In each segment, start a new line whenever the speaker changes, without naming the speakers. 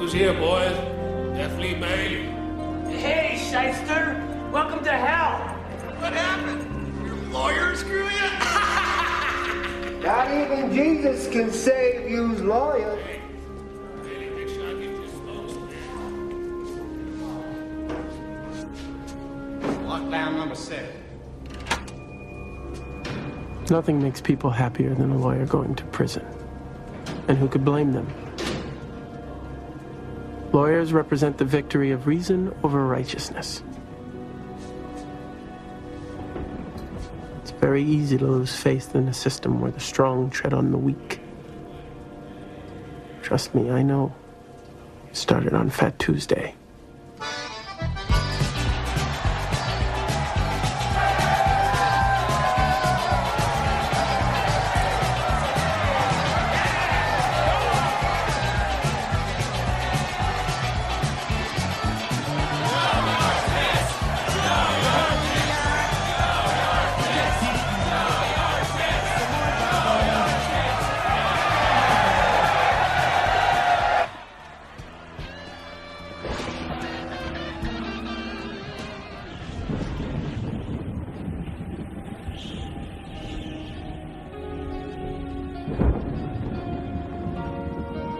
Who's here, boys? F. Lee Bailey.
Hey, shyster! Welcome to hell!
What happened? Your lawyer screw you?
Not even Jesus can save you's lawyers.
Hey, Bailey, make sure I get this closed.
Lockdown number 7.
Nothing makes people happier than a lawyer going to prison. And who could blame them? Lawyers represent the victory of reason over righteousness. It's very easy to lose faith in a system where the strong tread on the weak. Trust me, I know. It started on Fat Tuesday.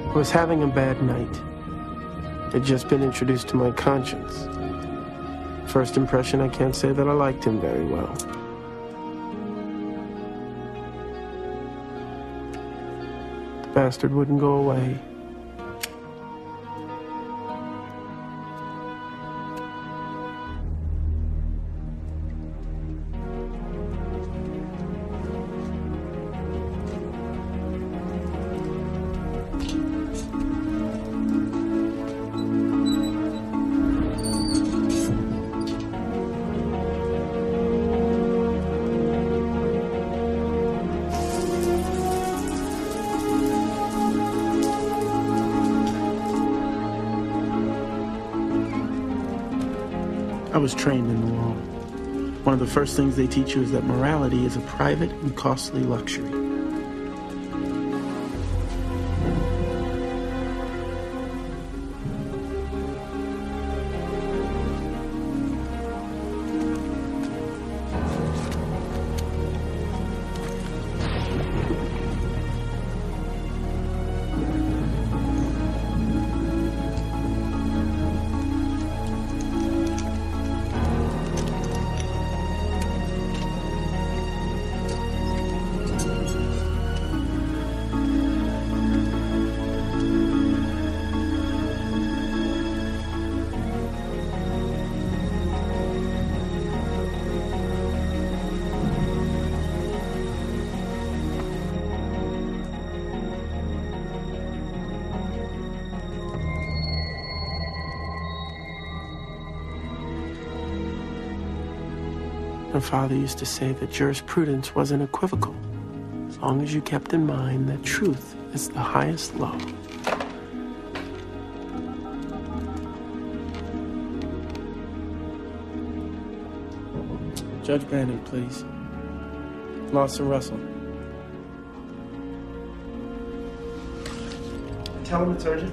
I was having a bad night. I'd just been introduced to my conscience. First impression, I can't say that I liked him very well. The bastard wouldn't go away. I was trained in the law. One of the first things they teach you is that morality is a private and costly luxury. My father used to say that jurisprudence wasn't equivocal, as long as you kept in mind that truth is the highest law. Judge Bannon, please. Lawson Russell. Tell him it's urgent.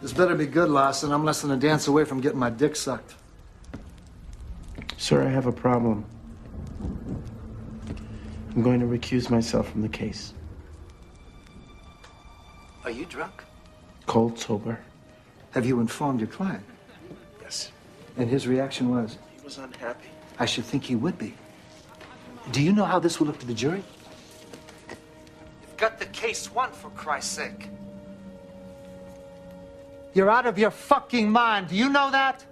This better be good, Lawson. I'm less than a dance away from getting my dick sucked.
Sir, I have a problem. I'm going to recuse myself from the case.
Are you drunk?
Cold sober.
Have you informed your client?
Yes.
And his reaction was?
He was unhappy.
I should think he would be. Do you know how this will look to the jury? You've got the case won, for Christ's sake. You're out of your fucking mind. Do you know that?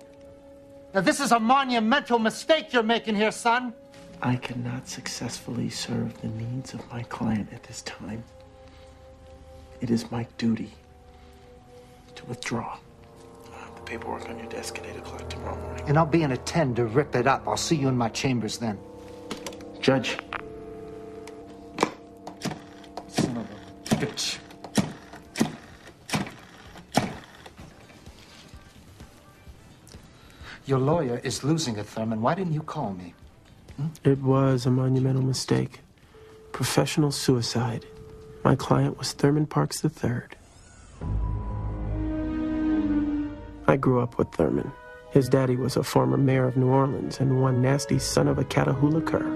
Now, this is a monumental mistake you're making here, son.
I cannot successfully serve the needs of my client at this time. It is my duty to withdraw. I'll have the paperwork on your desk at 8 o'clock tomorrow morning.
And I'll be in attend to rip it up. I'll see you in my chambers then.
Judge.
Son of a bitch. Your lawyer is losing it, Thurman. Why didn't you call me?
It was a monumental mistake. Professional suicide. My client was Thurman Parks III. I grew up with Thurman. His daddy was a former mayor of New Orleans and one nasty son of a Catahoula cur.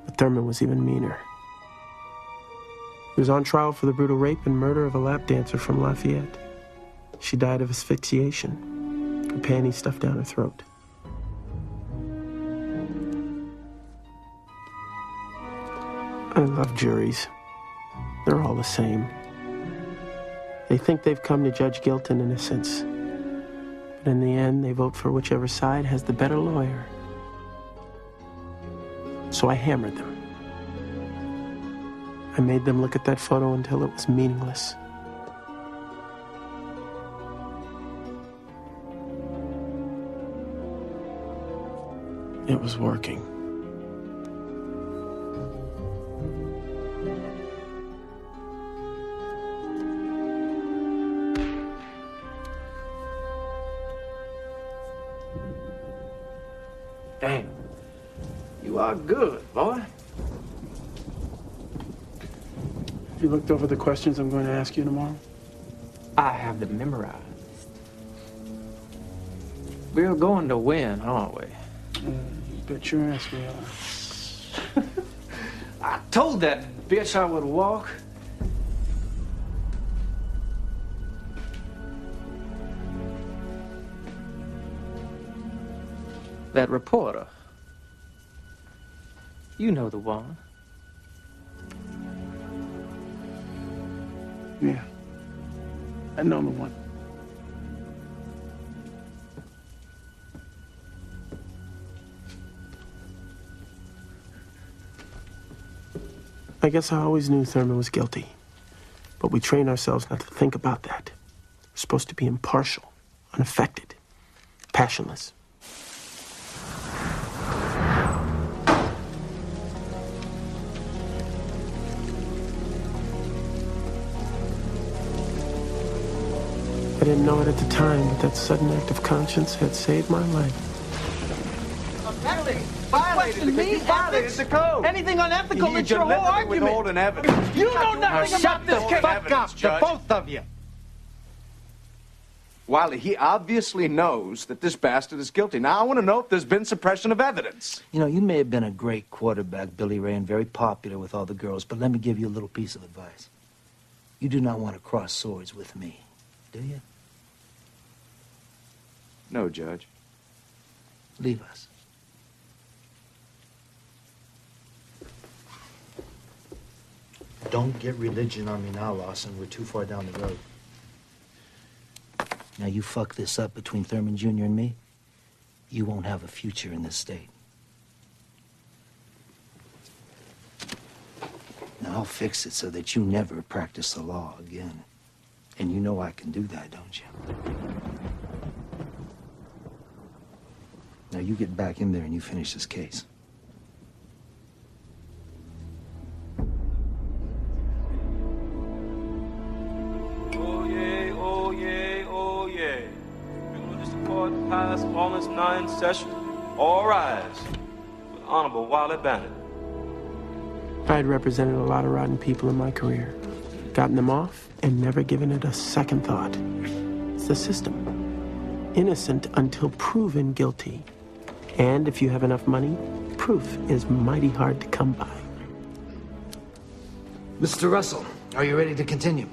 But Thurman was even meaner. He was on trial for the brutal rape and murder of a lap dancer from Lafayette. She died of asphyxiation. Her panties stuffed down her throat. I love juries. They're all the same. They think they've come to judge guilt and innocence. But in the end, they vote for whichever side has the better lawyer. So I hammered them. I made them look at that photo until it was meaningless. It was working.
Damn. You are good, boy.
You looked over the questions I'm going to ask you tomorrow?
I have them memorized. We're going to win, aren't we?
You bet your ass we are.
I told that bitch I would walk. That reporter. You know the one.
Yeah. I know the one. I guess I always knew Thurman was guilty. But we train ourselves not to think about that. We're supposed to be impartial. unaffected, passionless. I didn't know it at the time, but that sudden act of conscience had saved my life.
Violated the code. Anything unethical, it's your whole argument.
Withholding evidence.
You know nothing about this case.
Fuck up,
the both of you.
Wiley, he obviously knows that this bastard is guilty. Now, I want to know if there's been suppression of evidence.
You know, you may have been a great quarterback, Billy Ray, and very popular with all the girls, but let me give you a little piece of advice. You do not want to cross swords with me, do you?
No, Judge.
Leave us. Don't get religion on me now, Lawson. We're too far down the road. Now, you fuck this up between Thurman Jr. and me, you won't have a future in this state. Now, I'll fix it so that you never practice the law again. And you know I can do that, don't you? Now, you get back in there and you finish this case.
Pass all its 9 sessions. All rise. With Honorable Wiley Bennett.
I had represented a lot of rotten people in my career, gotten them off, and never given it a second thought. It's the system. Innocent until proven guilty. And if you have enough money, proof is mighty hard to come by.
Mr. Russell, are you ready to continue?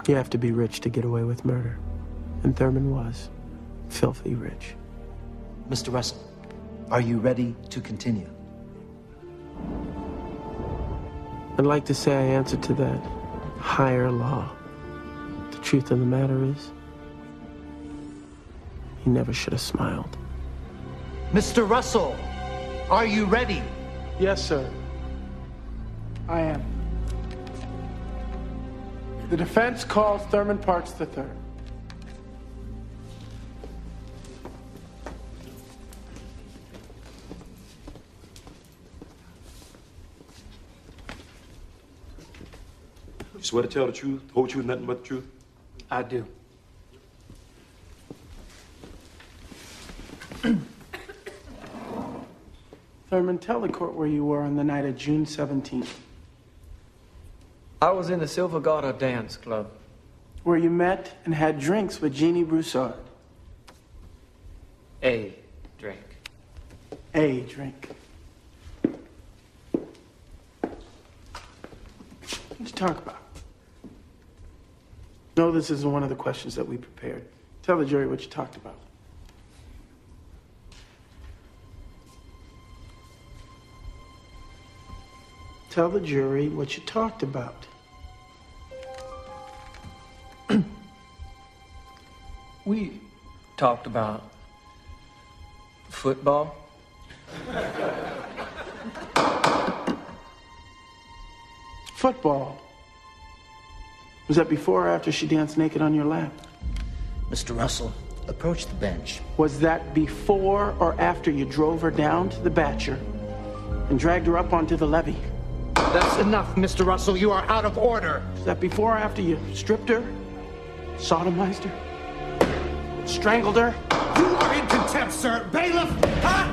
You have to be rich to get away with murder. And Thurman was. Filthy rich.
Mr. Russell, are you ready to continue?
I'd like to say I answer to that higher law. The truth of the matter is, he never should have smiled.
Mr. Russell, are you ready?
Yes, sir. I am. The defense calls Thurman Parks III.
You swear to tell the truth, the whole truth, nothing but the truth?
I do. Thurman, tell the court where you were on the night of June 17th.
I was in the Silver Garter Dance Club.
Where you met and had drinks with Jeannie Broussard.
A drink.
A drink. What'd you talk about? No, this isn't one of the questions that we prepared. Tell the jury what you talked about. Tell the jury what you talked about.
We talked about football.
Football. Was that before or after she danced naked on your lap?
Mr. Russell, approach the bench.
Was that before or after you drove her down to the Batcher and dragged her up onto the levee?
That's enough, Mr. Russell. You are out of order.
Was that before or after you stripped her, sodomized her, strangled her?
You are in contempt, sir. Bailiff! Huh?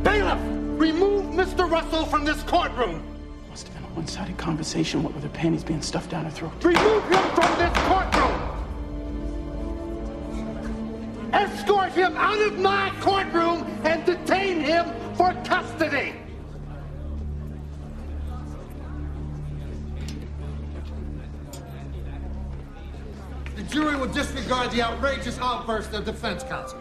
Bailiff! Remove Mr. Russell from this courtroom!
Must have been a one-sided conversation, what with her panties being stuffed down her throat.
Remove him from this courtroom! Escort him out of my courtroom and detain him for custody!
The jury will disregard the outrageous outburst of defense counsel.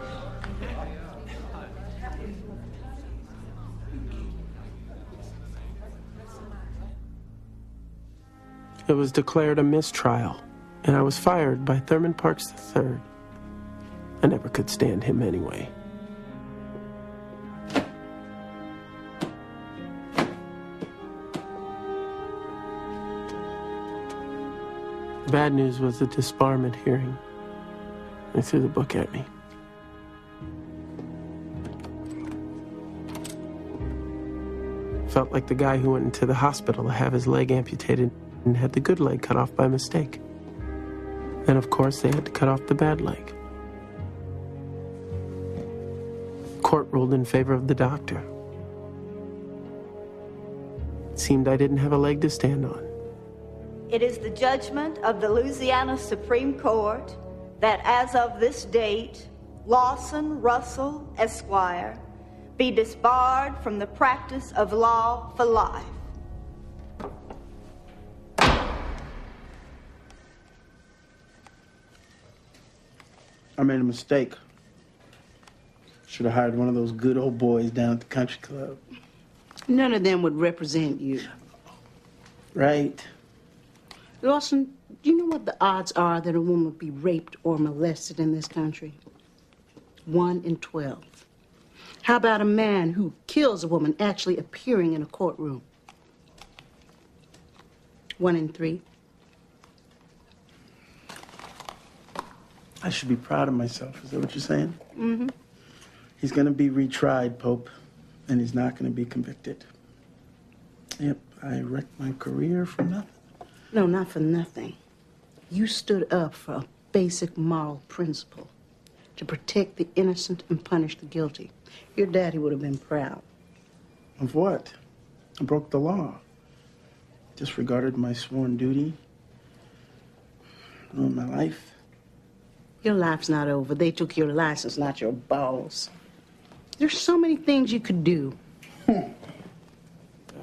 It was declared a mistrial, and I was fired by Thurman Parks III. I never could stand him anyway. The bad news was the disbarment hearing. He threw the book at me. Felt like the guy who went into the hospital to have his leg amputated and had the good leg cut off by mistake. Then, of course, they had to cut off the bad leg. Court ruled in favor of the doctor. It seemed I didn't have a leg to stand on.
It is the judgment of the Louisiana Supreme Court that as of this date, Lawson Russell, Esquire, be disbarred from the practice of law for life.
I made a mistake. Should have hired one of those good old boys down at the country club.
None of them would represent you.
Right.
Lawson, do you know what the odds are that a woman would be raped or molested in this country? 1 in 12. How about a man who kills a woman actually appearing in a courtroom? 1 in 3.
I should be proud of myself. Is that what you're saying?
Mm-hmm.
He's going to be retried, Pope, and he's not going to be convicted. Yep, I wrecked my career for nothing.
No, not for nothing. You stood up for a basic moral principle, to protect the innocent and punish the guilty. Your daddy would have been proud.
Of what? I broke the law. Disregarded my sworn duty. Ruined my life.
Your life's not over. They took your license, not your balls. There's so many things you could do.
I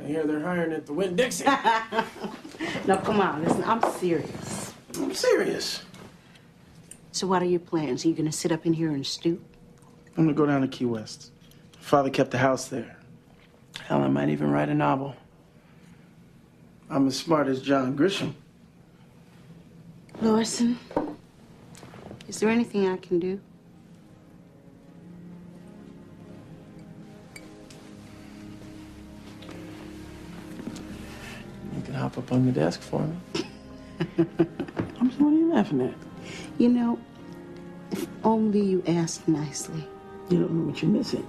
hear they're hiring at the Winn-Dixie.
No, come on, listen, I'm serious.
I'm serious.
So what are your plans? Are you going to sit up in here and stoop?
I'm going to go down to Key West. Father kept the house there. Hell, I might even write a novel. I'm as smart as John Grisham.
Lawson, is there anything I can do?
You can hop up on the desk for me.
What are you laughing at?
You know, if only you asked nicely.
You don't know what you're missing.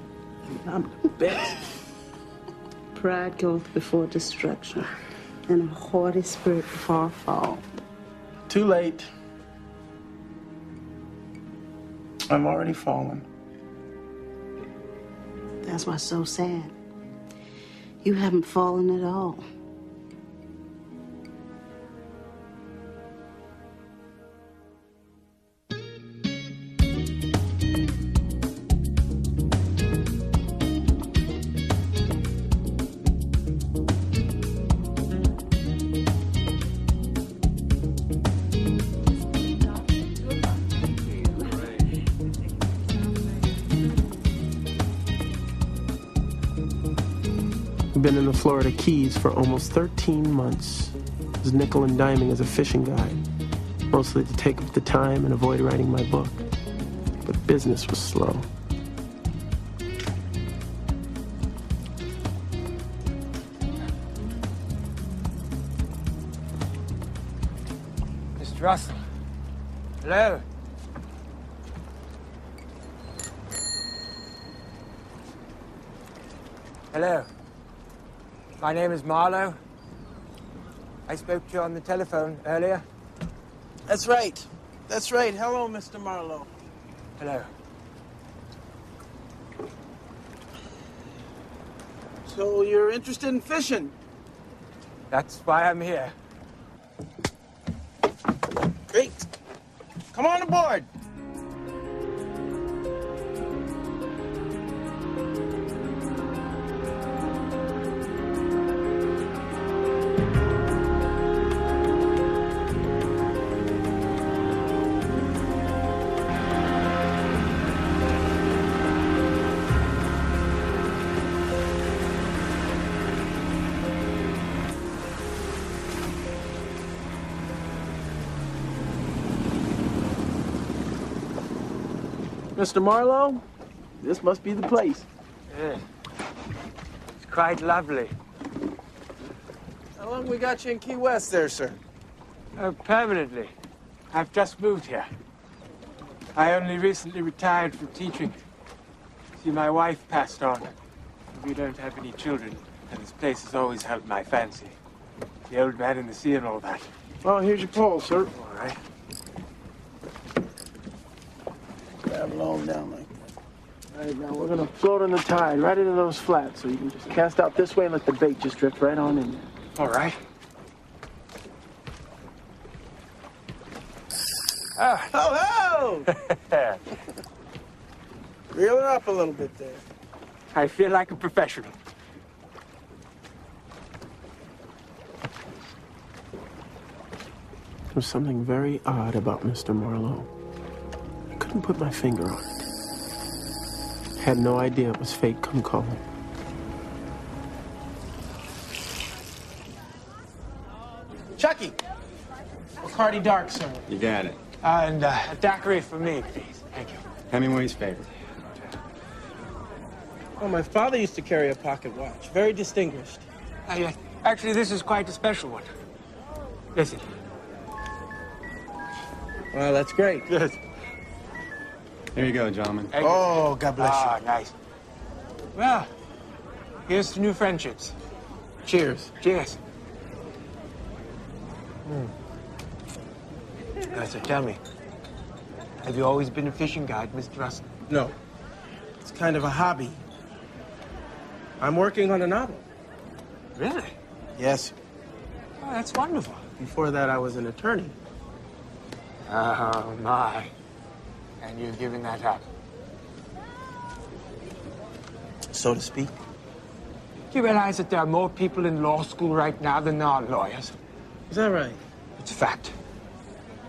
I'm the best.
Pride goeth before destruction, and a haughty spirit before a fall.
Too late. I'm already fallen.
That's what's so sad. You haven't fallen at all.
Been in the Florida Keys for almost 13 months. Was nickel and diming as a fishing guide, mostly to take up the time and avoid writing my book. But business was slow.
Mr. Russell. Hello. Hello. My name is Marlowe. I spoke to you on the telephone earlier.
That's right. That's right. Hello, Mr. Marlowe.
Hello.
So you're interested in fishing?
That's why I'm here.
Great. Come on aboard.
Mr. Marlowe, this must be the place.
Yes. It's quite lovely.
How long we got you in Key West there, sir?
Permanently. I've just moved here. I only recently retired from teaching. See, my wife passed on. We don't have any children, and this place has always held my fancy. The old man in the sea and all that.
Well, here's your pole, sir.
All right.
Grab along down like that. All right, now we're gonna float on the tide right into those flats, so you can just cast out this way and let the bait just drift right on in there.
All right. Ah.
Oh, ho! Reel her up a little bit there.
I feel like a professional.
There was something very odd about Mr. Marlowe. I couldn't put my finger on it. Had no idea it was fate come calling.
Chucky! Bacardi Dark, sir.
You got it.
And a daiquiri for me, please. Thank you.
Hemingway's favorite.
Oh, my father used to carry a pocket watch. Very distinguished.
Actually, this is quite a special one. Listen.
Well, that's great.
Yes.
Here you go, gentlemen.
Oh, God bless you.
Ah, nice. Well, here's to new friendships.
Cheers.
Cheers. Now, so tell me, have you always been a fishing guide, Mr. Russell?
No. It's kind of a hobby. I'm working on a novel.
Really?
Yes.
Oh, that's wonderful.
Before that, I was an attorney.
Oh, my. And you've given that up?
So to speak.
Do you realize that there are more people in law school right now than there are lawyers?
Is that right?
It's a fact.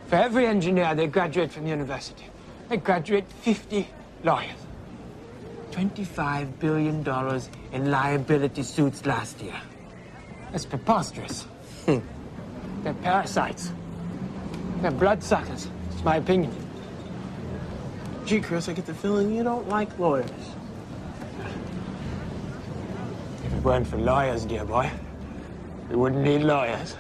For every engineer they graduate from university, they graduate 50 lawyers. $25 billion in liability suits last year. That's preposterous. They're parasites. They're bloodsuckers. It's my opinion.
Gee, Chris, I get the feeling you don't like lawyers.
If it weren't for lawyers, dear boy, we wouldn't need lawyers.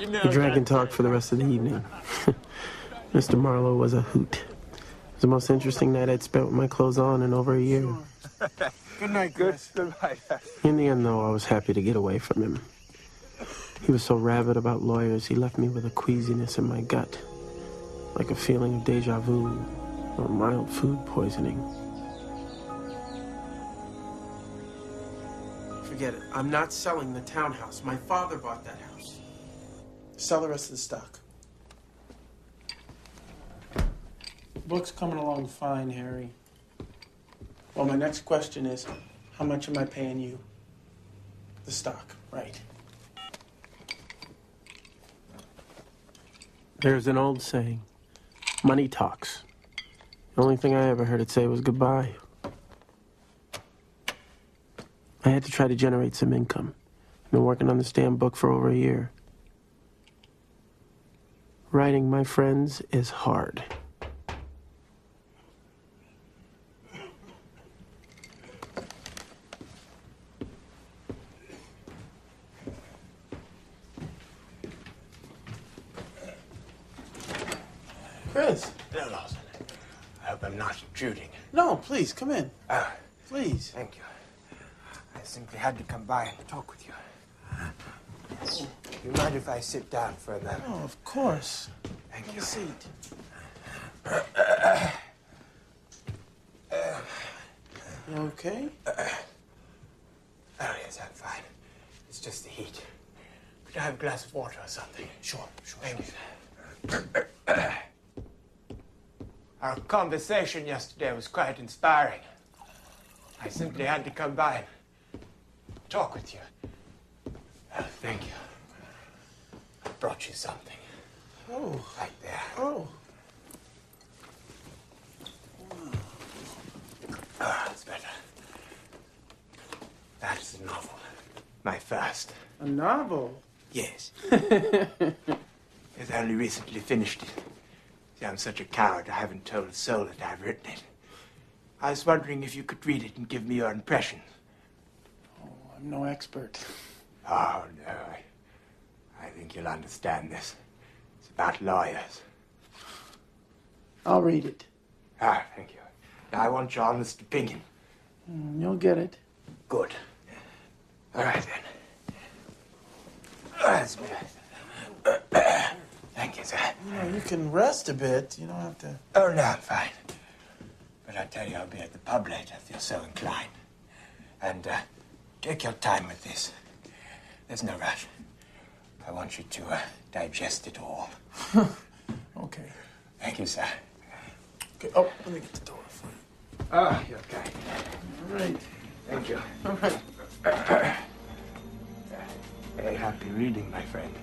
You know, we drank and talked for the rest of the evening. Mr. Marlowe was a hoot. It was the most interesting night I'd spent with my clothes on in over a year.
Good night, Chris. Good night.
In the end, though, I was happy to get away from him. He was so rabid about lawyers, he left me with a queasiness in my gut, like a feeling of deja vu or mild food poisoning.
Forget it. I'm not selling the townhouse. My father bought that house. Sell the rest of the stock. Book's coming along fine, Harry. Well, my next question is, how much am I paying you? The stock, right.
There's an old saying, money talks. The only thing I ever heard it say was goodbye. I had to try to generate some income. I've been working on this damn book for over a year. Writing, my friends, is hard.
Chris.
Hello, Lawson. I hope I'm not intruding.
No, please, come in. Please.
Thank you. I simply had to come by and talk with you. Do you mind if I sit down for a moment?
Oh, of course.
Thank you.
Have a seat. You okay?
Oh, yes, I'm fine. It's just the heat. Could I have a glass of water or something?
Sure.
Thank you. Our conversation yesterday was quite inspiring. I simply had to come by and talk with you. Oh, thank you. I brought you something.
Oh.
Right there.
Oh.
Ah, it's better. That is a novel. My first.
A novel?
Yes. Yes, I only recently finished it. See, I'm such a coward, I haven't told a soul that I've written it. I was wondering if you could read it and give me your impressions.
Oh, I'm no expert.
Oh, no. I think you'll understand this. It's about lawyers.
I'll read it.
Ah, thank you. I want your honest opinion.
You'll get it.
Good. All right, then. That's better. Thank you, sir.
You can rest a bit. You don't have to...
Oh, no, I'm fine. But I tell you, I'll be at the pub later if you're so inclined. And, take your time with this. There's no rush. I want you to, digest it all.
Okay.
Thank you, sir.
Okay. Oh, let me get the door for you.
Ah, you're kind.
All right.
Thank you.
All right.
Very happy reading, my friend.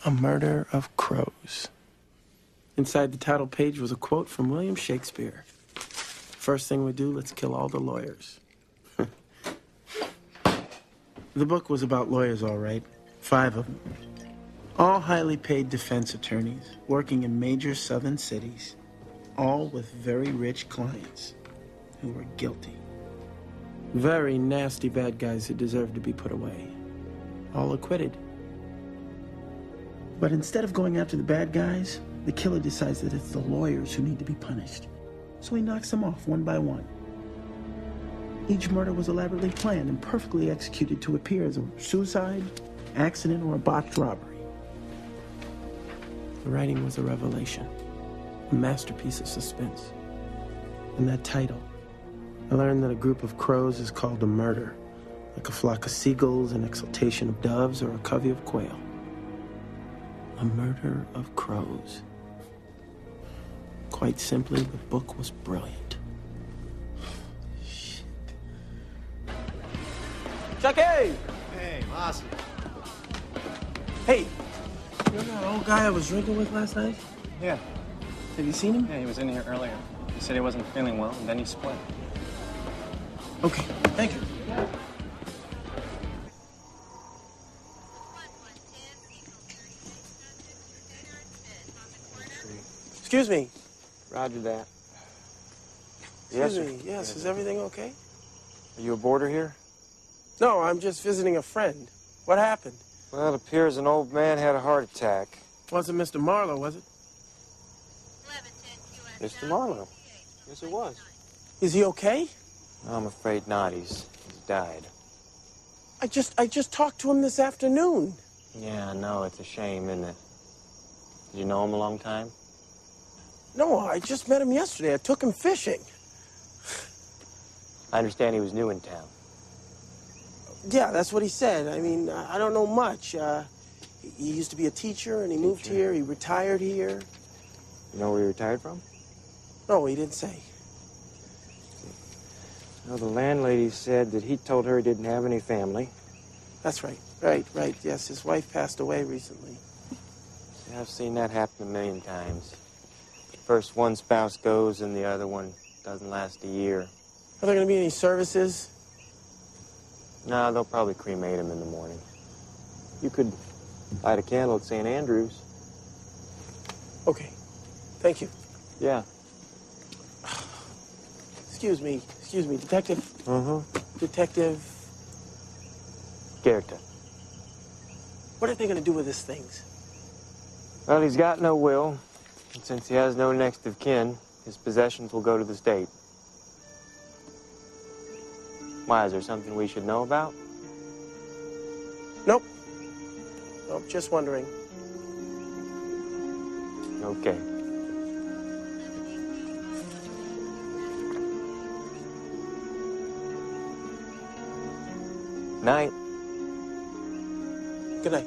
A Murder of Crows. Inside the title page was a quote from William Shakespeare. First thing we do, let's kill all the lawyers. The book was about lawyers, all right. 5 of them. All highly paid defense attorneys, working in major southern cities, all with very rich clients who were guilty. Very nasty bad guys who deserved to be put away. All acquitted. But instead of going after the bad guys, the killer decides that it's the lawyers who need to be punished. So he knocks them off one by one. Each murder was elaborately planned and perfectly executed to appear as a suicide, accident, or a botched robbery. The writing was a revelation, a masterpiece of suspense. And that title, I learned that a group of crows is called a murder, like a flock of seagulls, an exultation of doves, or a covey of quail. A Murder of Crows. Quite simply, the book was brilliant. Shit. Chucky!
Hey, Mossy.
Hey, you know that old guy I was drinking with last night?
Yeah.
Have you seen him?
Yeah, he was in here earlier. He said he wasn't feeling well, and then he split.
Okay, thank you. Excuse me.
Roger that.
Excuse
Yes,
me.
sir.
Yes, is everything okay?
Are you a boarder here?
No, I'm just visiting a friend. What happened?
Well, it appears an old man had a heart attack.
Wasn't Mr. Marlowe, was it?
Mr. Marlowe. Yes, it was.
Is he okay?
No, I'm afraid not. He's died.
I just talked to him this afternoon.
Yeah, I know. It's a shame, isn't it? Did you know him a long time?
No, I just met him yesterday. I took him fishing.
I understand he was new in town.
Yeah, that's what he said. I mean, I don't know much. He used to be a teacher, and he moved here. He retired here.
You know where he retired from?
No, he didn't say.
Well, the landlady said that he told her he didn't have any family.
That's right. Right. Yes, his wife passed away recently.
Yeah, I've seen that happen a million times. First one spouse goes, and the other one doesn't last a year.
Are there going to be any services?
No, they'll probably cremate him in the morning. You could light a candle at St. Andrew's.
Okay. Thank you.
Yeah.
Excuse me, Detective. Detective.
Goethe.
What are they going to do with his things?
Well, he's got no will. And since he has no next of kin, his possessions will go to the state. Why, is there something we should know about?
Nope, just wondering.
Okay. Night.
Good night.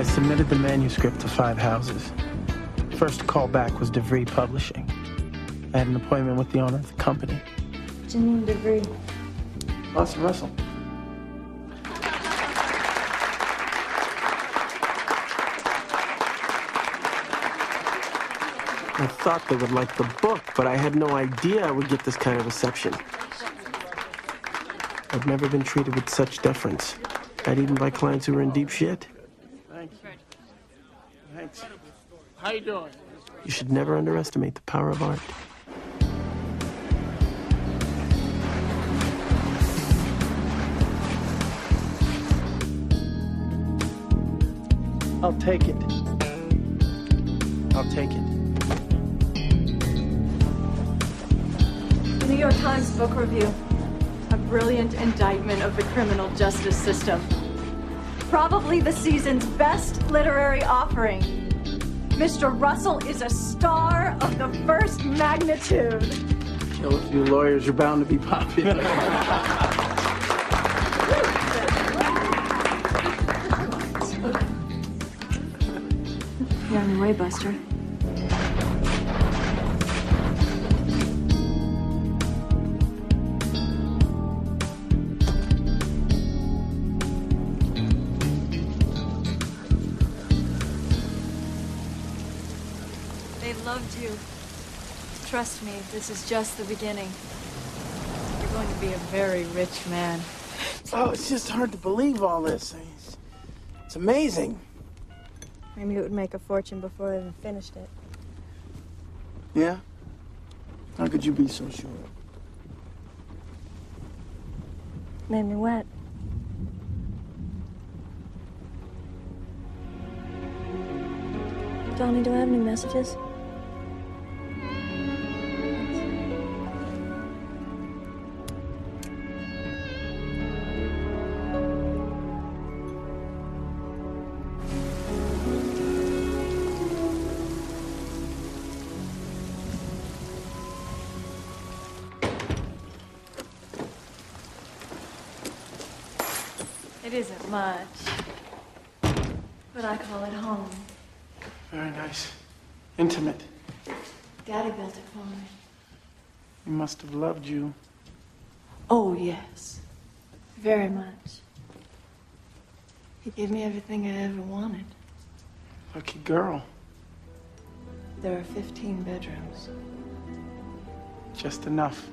submitted the manuscript to 5 houses. First call back was DeVry Publishing. I had an appointment with the owner of the company.
Janine DeVry.
Awesome, Russell. I thought they would like the book, but I had no idea I would get this kind of reception. I've never been treated with such deference, not even by clients who were in deep shit.
Thanks. Thanks. How you doing?
You should never underestimate the power of art. I'll take it. I'll take it.
The New York Times Book Review. A brilliant indictment of the criminal justice system. Probably the season's best literary offering. Mr. Russell is a star of the first magnitude.
Kill a few lawyers, you're bound to be popular.
You're on your way, Buster. They loved you. Trust me, this is just the beginning. You're going to be a very rich man.
Oh, it's just hard to believe all this. It's amazing.
I knew it would make a fortune before I even finished it.
Yeah? How could you be so sure?
Made me wet. Donnie, do I have any messages? It isn't much, but I call it home.
Very nice. Intimate.
Daddy built it for me.
He must have loved you.
Oh, yes. Very much. He gave me everything I ever wanted.
Lucky girl.
There are 15 bedrooms.
Just enough.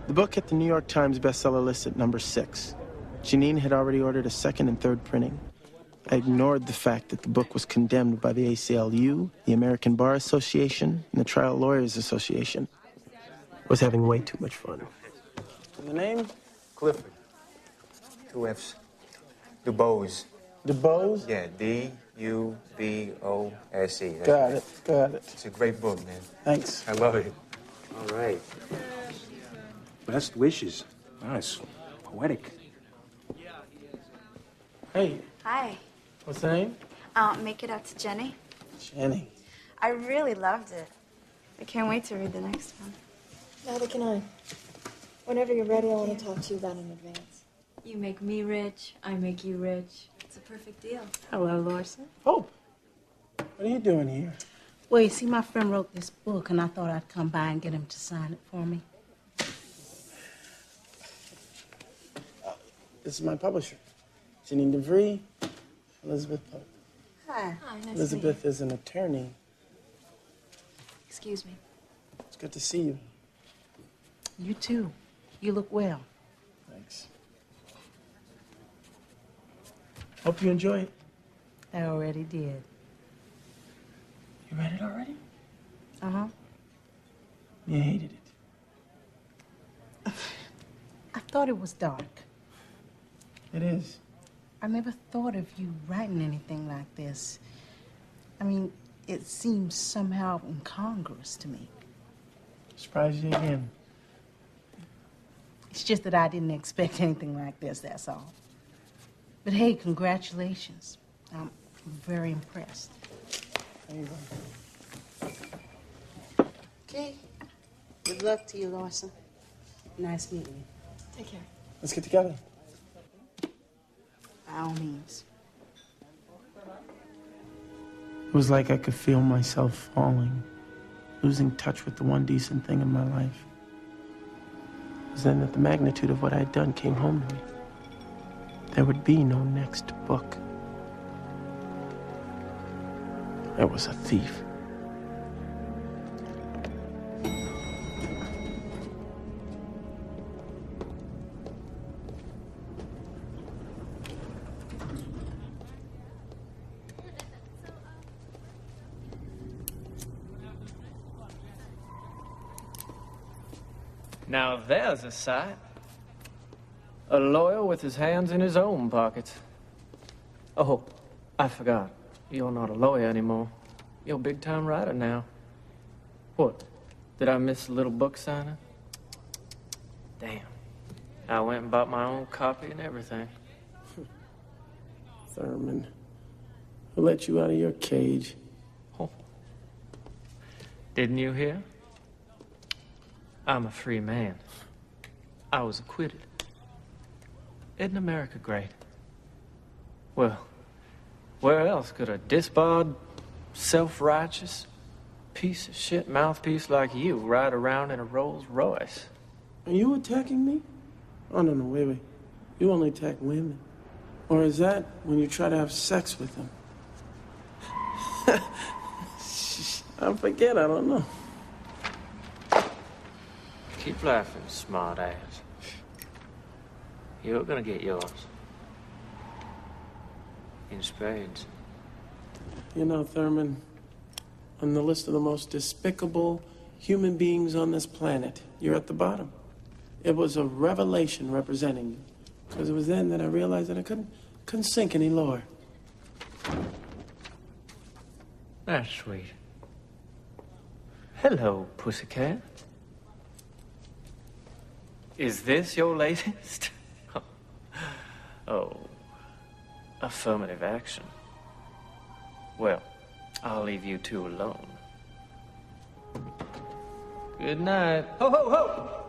The book hit the New York Times bestseller list at number 6. Janine had already ordered a second and third printing. I ignored the fact that the book was condemned by the ACLU, the American Bar Association, and the Trial Lawyers Association. I was having way too much fun.
And the name? Clifford. 2 F's. DuBose.
DuBose?
Yeah, D-U-B-O-S-E.
Got it.
It's a great book, man.
Thanks.
I love it. All right.
Best wishes. Nice. Poetic.
Hey,
Hi.
what's the name?
Make it out to Jenny.
Jenny.
I really loved it. I can't wait to read the next one.
Neither can I. Whenever you're ready, I want to talk to you about in advance. You make me rich, I make you rich. It's a perfect deal.
Hello, Lorson.
Hope. What are you doing here?
Well, you see, my friend wrote this book, and I thought I'd come by and get him to sign it for me.
This is my publisher, Janine DeVry, Elizabeth Pope.
Hi. Hi, nice
Elizabeth is an attorney.
Excuse me.
It's good to see you.
You too. You look well.
Thanks. Hope you enjoy it.
I already did.
You read it already?
Uh-huh.
You hated it.
I thought it was dark.
It is.
I never thought of you writing anything like this. I mean, it seems somehow incongruous to me.
Surprise you again.
It's just that I didn't expect anything like this, that's all. But hey, congratulations. I'm very impressed.
There you go.
Okay. Good luck to you, Lawson. Nice meeting you.
Take care.
Let's get together.
By all means.
It was like I could feel myself falling, losing touch with the one decent thing in my life. It was then that the magnitude of what I had done came home to me. There would be no next book. I was a thief.
Now there's a sight. A lawyer with his hands in his own pockets. Oh, I forgot. You're not a lawyer anymore. You're a big-time writer now. What? Did I miss a little book signing? Damn. I went and bought my own copy and everything.
Thurman, who let you out of your cage?
Oh. Didn't you hear? I'm a free man. I was acquitted. Isn't America great? Well, where else could a disbarred, self-righteous, piece of shit mouthpiece like you ride around in a Rolls Royce?
Are you attacking me? Oh, no, wait. You only attack women. Or is that when you try to have sex with them? I forget, I don't know.
Keep laughing, smart ass. You're gonna get yours. In spades.
You know, Thurman, on the list of the most despicable human beings on this planet, you're at the bottom. It was a revelation representing you. Because it was then that I realized that I couldn't sink any lower.
That's sweet. Hello, pussycat. Is this your latest? Oh, affirmative action. Well, I'll leave you two alone. Good night. Ho, ho, ho!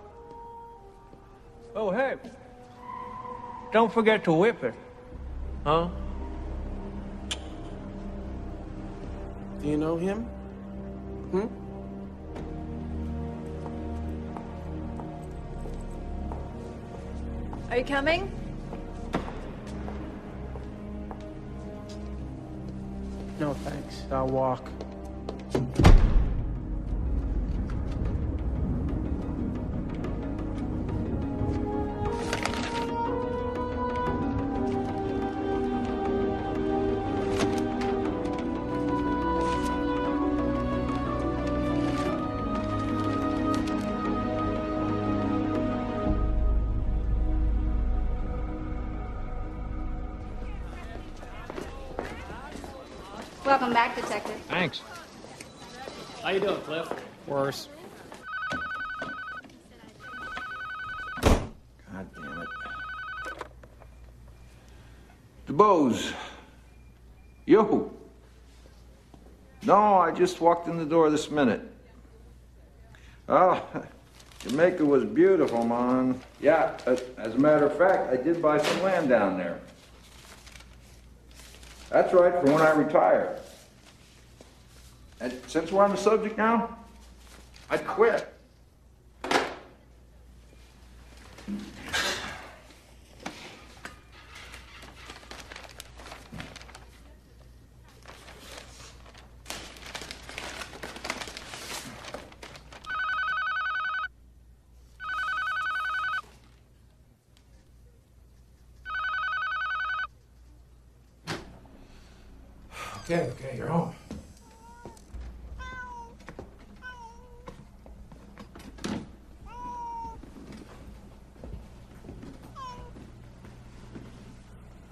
Oh, hey. Don't forget to whip it. Huh?
Do you know him?
Are you coming?
No, thanks. I'll walk.
Welcome back, Detective.
Thanks.
How you doing, Cliff?
Worse.
God damn it. DeBose. You. No, I just walked in the door this minute. Oh, Jamaica was beautiful, man. Yeah, as a matter of fact, I did buy some land down there. That's right, for when I retire. And since we're on the subject now, I'd quit.
Okay, you're home.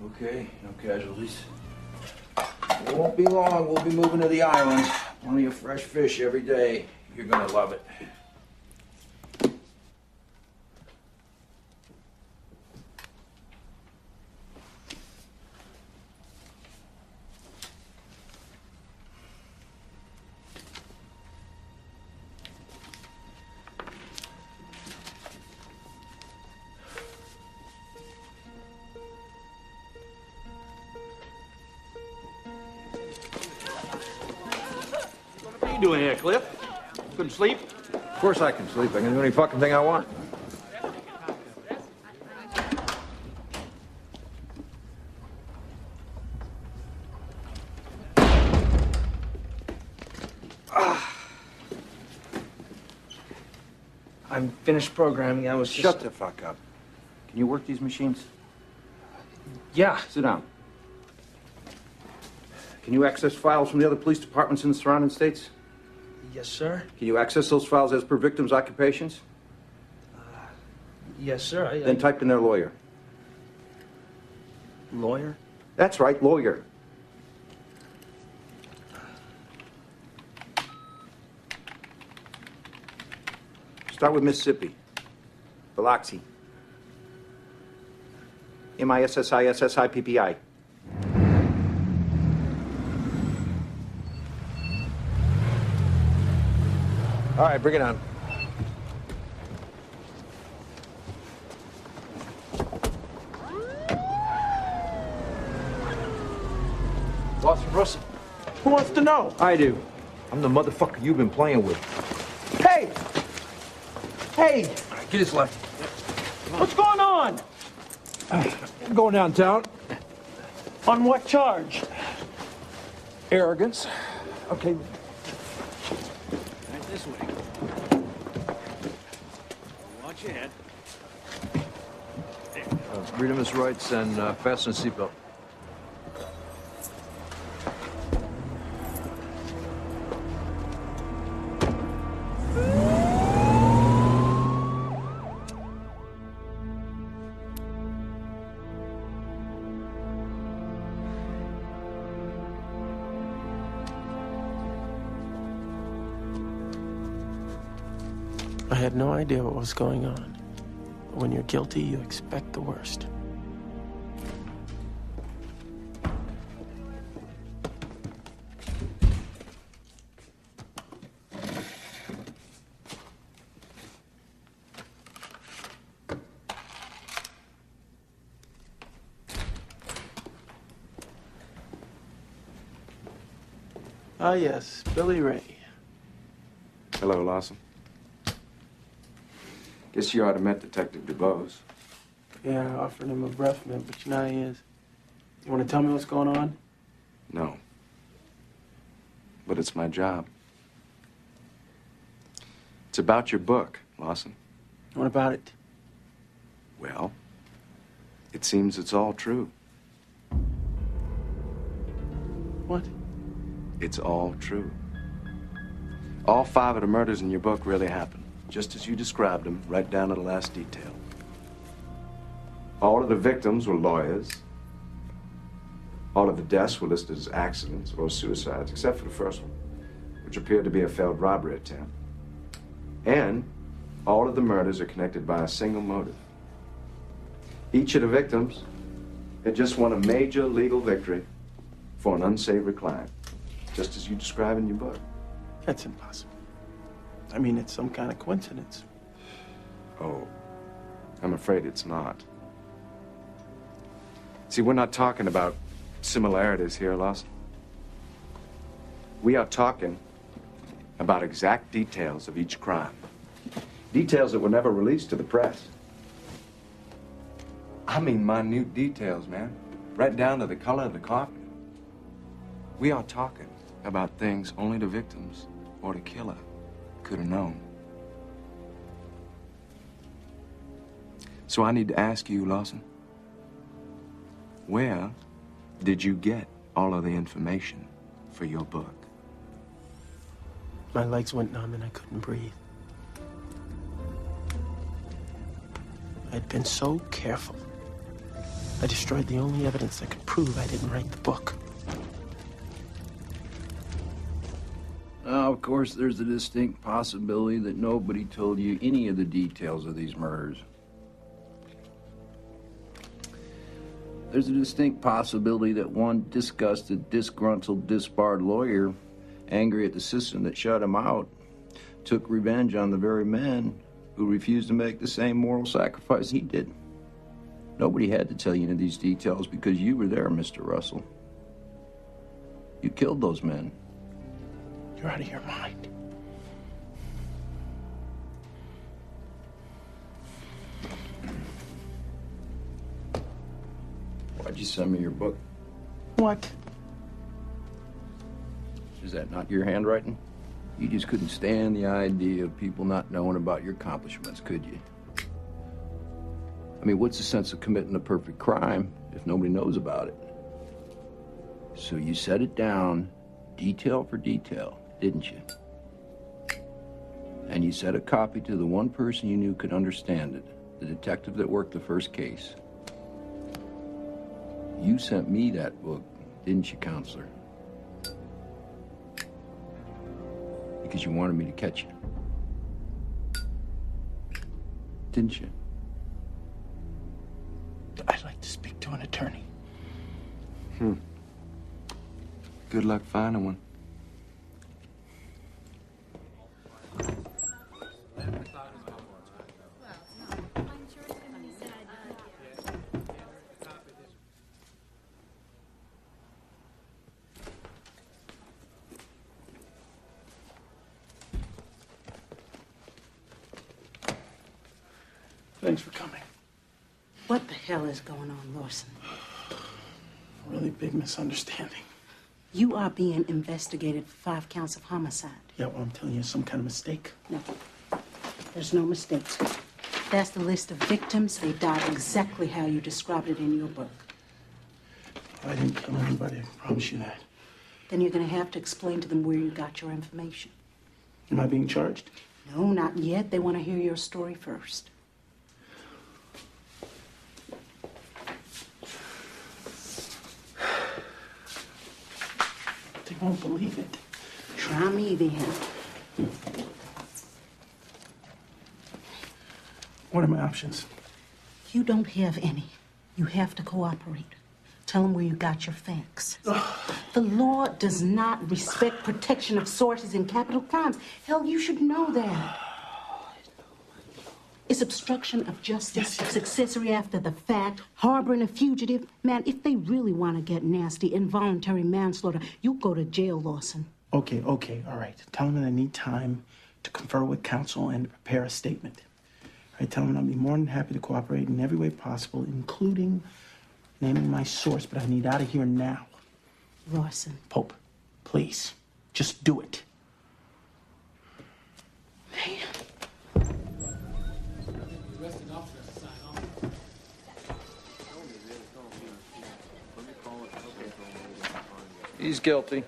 Okay, no casualties. It won't be long. We'll be moving to the island. Plenty of fresh fish every day. You're gonna love it.
What are you doing here, Cliff? Couldn't sleep?
Of course I can sleep. I can do any fucking thing I want.
I'm finished programming. I was just...
Shut the fuck up. Can you work these machines?
Yeah.
Sit down. Can you access files from the other police departments in the surrounding states?
Yes, sir.
Can you access those files as per victims' occupations?
Yes, sir.
Then type in their lawyer.
Lawyer?
That's right, lawyer. Start with Mississippi. Biloxi. Mississippi. All right, bring it on.
Lawson Russell.
Who wants to know?
I do. I'm the motherfucker you've been playing with.
Hey! Hey!
All right, get his left.
What's going on?
I'm going downtown.
On what charge?
Arrogance.
Okay. Right this way. Watch your head.
Read him his rights and fasten the seatbelt.
I had no idea what was going on. But when you're guilty, you expect the worst. Ah, yes, Billy Ray.
Hello, Lawson. Guess you ought to met Detective DuBose.
Yeah, I offered him a breath mint, but you know how he is. You want to tell me what's going on?
No. But it's my job. It's about your book, Lawson.
What about it?
Well, it seems it's all true.
What?
It's all true. All 5 of the murders in your book really happened, just as you described them, right down to the last detail. All of the victims were lawyers. All of the deaths were listed as accidents or suicides, except for the first one, which appeared to be a failed robbery attempt. And all of the murders are connected by a single motive. Each of the victims had just won a major legal victory for an unsavory client, just as you describe in your book.
That's impossible. I mean, it's some kind of coincidence.
Oh, I'm afraid it's not. See, we're not talking about similarities here, Lawson. We are talking about exact details of each crime. Details that were never released to the press. I mean minute details, man. Right down to the color of the coffin. We are talking about things only the victims or the killer could have known. So I need to ask you, Lawson, where did you get all of the information for your book?
My legs went numb and I couldn't breathe. I'd been so careful. I destroyed the only evidence that could prove I didn't write the book.
Now, of course, there's a distinct possibility that nobody told you any of the details of these murders. There's a distinct possibility that one disgusted, disgruntled, disbarred lawyer, angry at the system that shut him out, took revenge on the very men who refused to make the same moral sacrifice he did. Nobody had to tell you any of these details because you were there, Mr. Russell. You killed those men.
You're out of your mind.
Why'd you send me your book?
What?
Is that not your handwriting? You just couldn't stand the idea of people not knowing about your accomplishments, could you? I mean, what's the sense of committing a perfect crime if nobody knows about it? So you set it down, detail for detail, didn't you? And you sent a copy to the one person you knew could understand it, the detective that worked the first case. You sent me that book, didn't you, counselor? Because you wanted me to catch you. Didn't you?
I'd like to speak to an attorney.
Good luck finding one.
Thanks for coming.
What the hell is going on, Lawson?
Really big misunderstanding.
You are being investigated for 5 counts of homicide.
Yeah, well, I'm telling you, some kind of mistake.
No, there's no mistakes. That's the list of victims. They died exactly how you described it in your book.
I didn't kill anybody, I promise you that.
Then you're going to have to explain to them where you got your information.
Am I being charged?
No, not yet. They want to hear your story first.
They won't believe it.
Try me then.
What are my options?
You don't have any. You have to cooperate. Tell them where you got your facts. The law does not respect protection of sources in capital crimes. Hell, you should know that. It's obstruction of justice. It's accessory after the fact, harboring a fugitive. Man, if they really want to get nasty, involuntary manslaughter, you'll go to jail, Lawson.
Okay, all right. Tell them that I need time to confer with counsel and to prepare a statement. All right, tell them I'll be more than happy to cooperate in every way possible, including naming my source, but I need out of here now.
Lawson.
Pope, please, just do it.
Man.
He's guilty.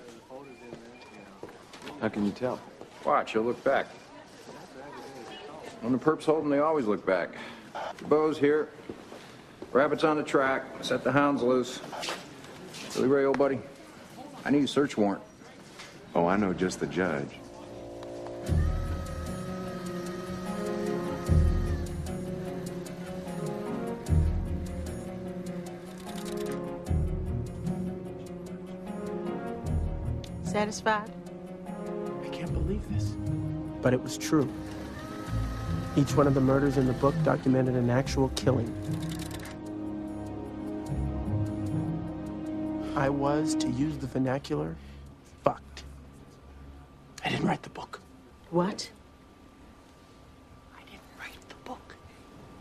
How can you tell?
Watch, he'll look back. When the perps hold him, they always look back. The bow's here. Rabbit's on the track. Set the hounds loose. Billy Ray, old buddy, I need a search warrant.
Oh, I know just the judge.
Satisfied?
I can't believe this. But it was true. Each one of the murders in the book documented an actual killing. I was, to use the vernacular, fucked. I didn't write the book.
What?
I didn't write the book.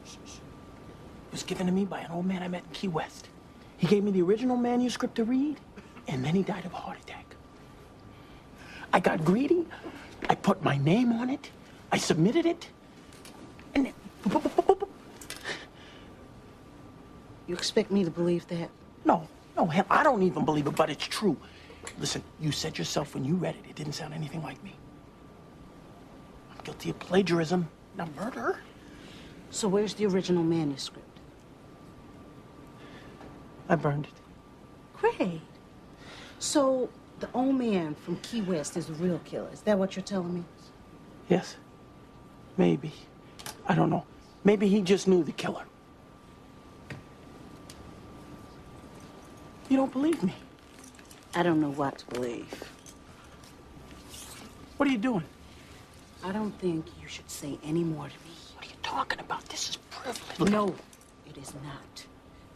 It was given to me by an old man I met in Key West. He gave me the original manuscript to read, and then he died of a heart attack. I got greedy. I put my name on it. I submitted it. And then...
You expect me to believe that?
No, hell, I don't even believe it, but it's true. Listen, you said yourself when you read it, it didn't sound anything like me. I'm guilty of plagiarism, not murder.
So where's the original manuscript?
I burned it.
Great. So the old man from Key West is the real killer. Is that what you're telling me?
Yes. Maybe. I don't know. Maybe he just knew the killer. You don't believe me?
I don't know what to believe.
What are you doing?
I don't think you should say any more to me.
What are you talking about? This is privilege.
No, it is not.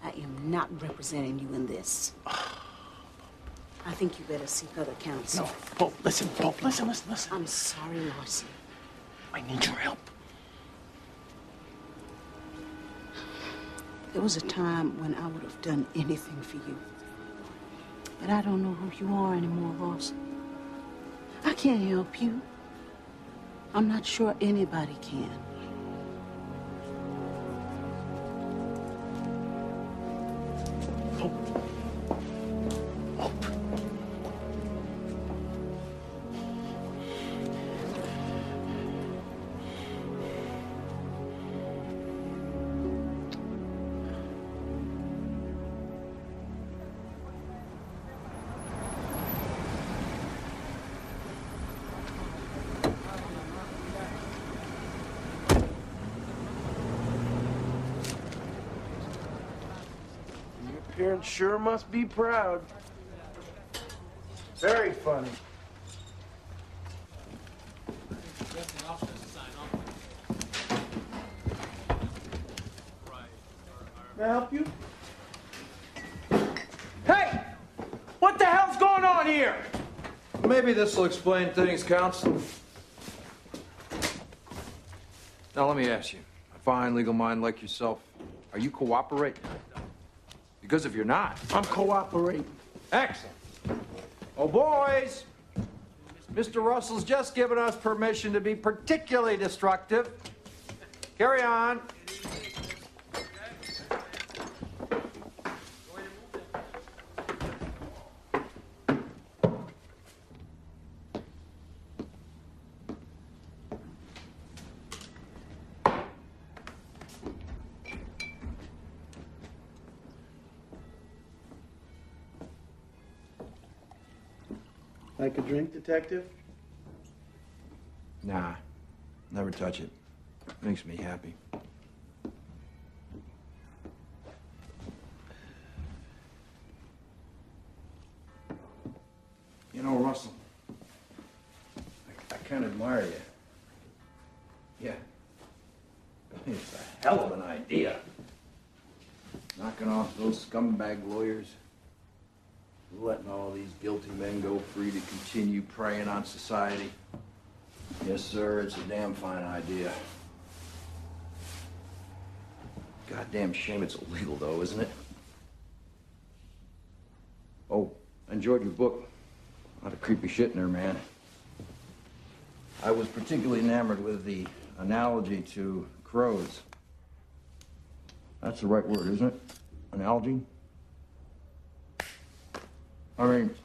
I am not representing you in this. I think you better seek other counsel.
No, Pope, listen, listen.
I'm sorry, Larson.
I need your help.
There was a time when I would have done anything for you. But I don't know who you are anymore, Larson. I can't help you. I'm not sure anybody can.
Your parents sure must be proud. Very funny. May I help you? Hey! What the hell's going on here?
Maybe this will explain things, counsel. Now, let me ask you, a fine legal mind like yourself, are you cooperating? Because if you're not...
I'm cooperating.
Excellent. Oh, boys, Mr. Russell's just given us permission to be particularly destructive. Carry on.
Like a drink, detective?
Nah, never touch it. Makes me happy. You know, Russell, I kind of admire you. Yeah. It's a hell of an idea. Knocking off those scumbag lawyers. Letting all these guilty men go free to continue preying on society. Yes, sir, it's a damn fine idea. Goddamn shame it's illegal, though, isn't it? Oh, I enjoyed your book. A lot of creepy shit in there, man. I was particularly enamored with the analogy to crows. That's the right word, isn't it? Analogy? I mean,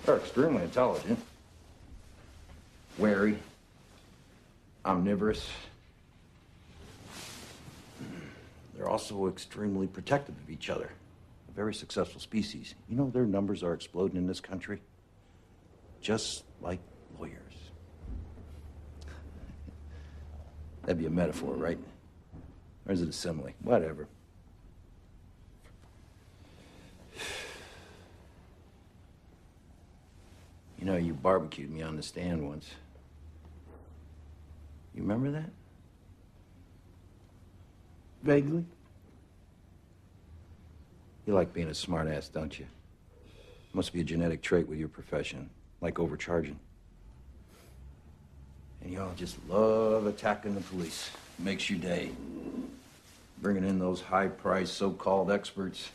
they're extremely intelligent, wary, omnivorous. They're also extremely protective of each other. a very successful species. You know their numbers are exploding in this country? Just like lawyers. That'd be a metaphor, right? Or is it a simile? Whatever. You know, you barbecued me on the stand once. You remember that?
Vaguely.
You like being a smartass, don't you? Must be a genetic trait with your profession, like overcharging. And y'all just love attacking the police. Makes your day. Bringing in those high-priced so-called experts.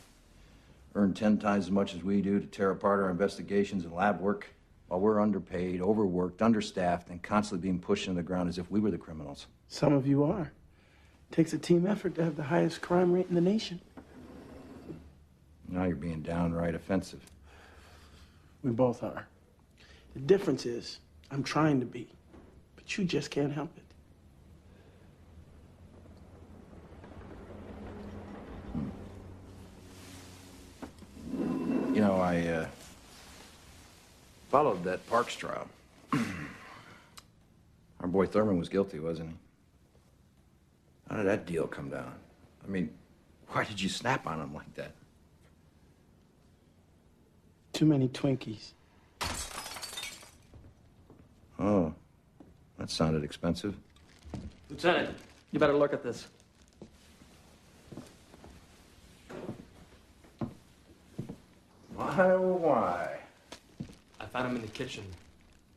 Earn 10 times as much as we do to tear apart our investigations and lab work, while we're underpaid, overworked, understaffed, and constantly being pushed into the ground as if we were the criminals.
Some of you are. It takes a team effort to have the highest crime rate in the nation.
Now you're being downright offensive.
We both are. The difference is, I'm trying to be, but you just can't help it.
You know, I followed that Parks trial. Our boy Thurman was guilty, wasn't he? How did that deal come down? I mean, why did you snap on him like that?
Too many Twinkies.
Oh, that sounded expensive.
Lieutenant, you better look at this.
Why, oh, why?
I found him in the kitchen,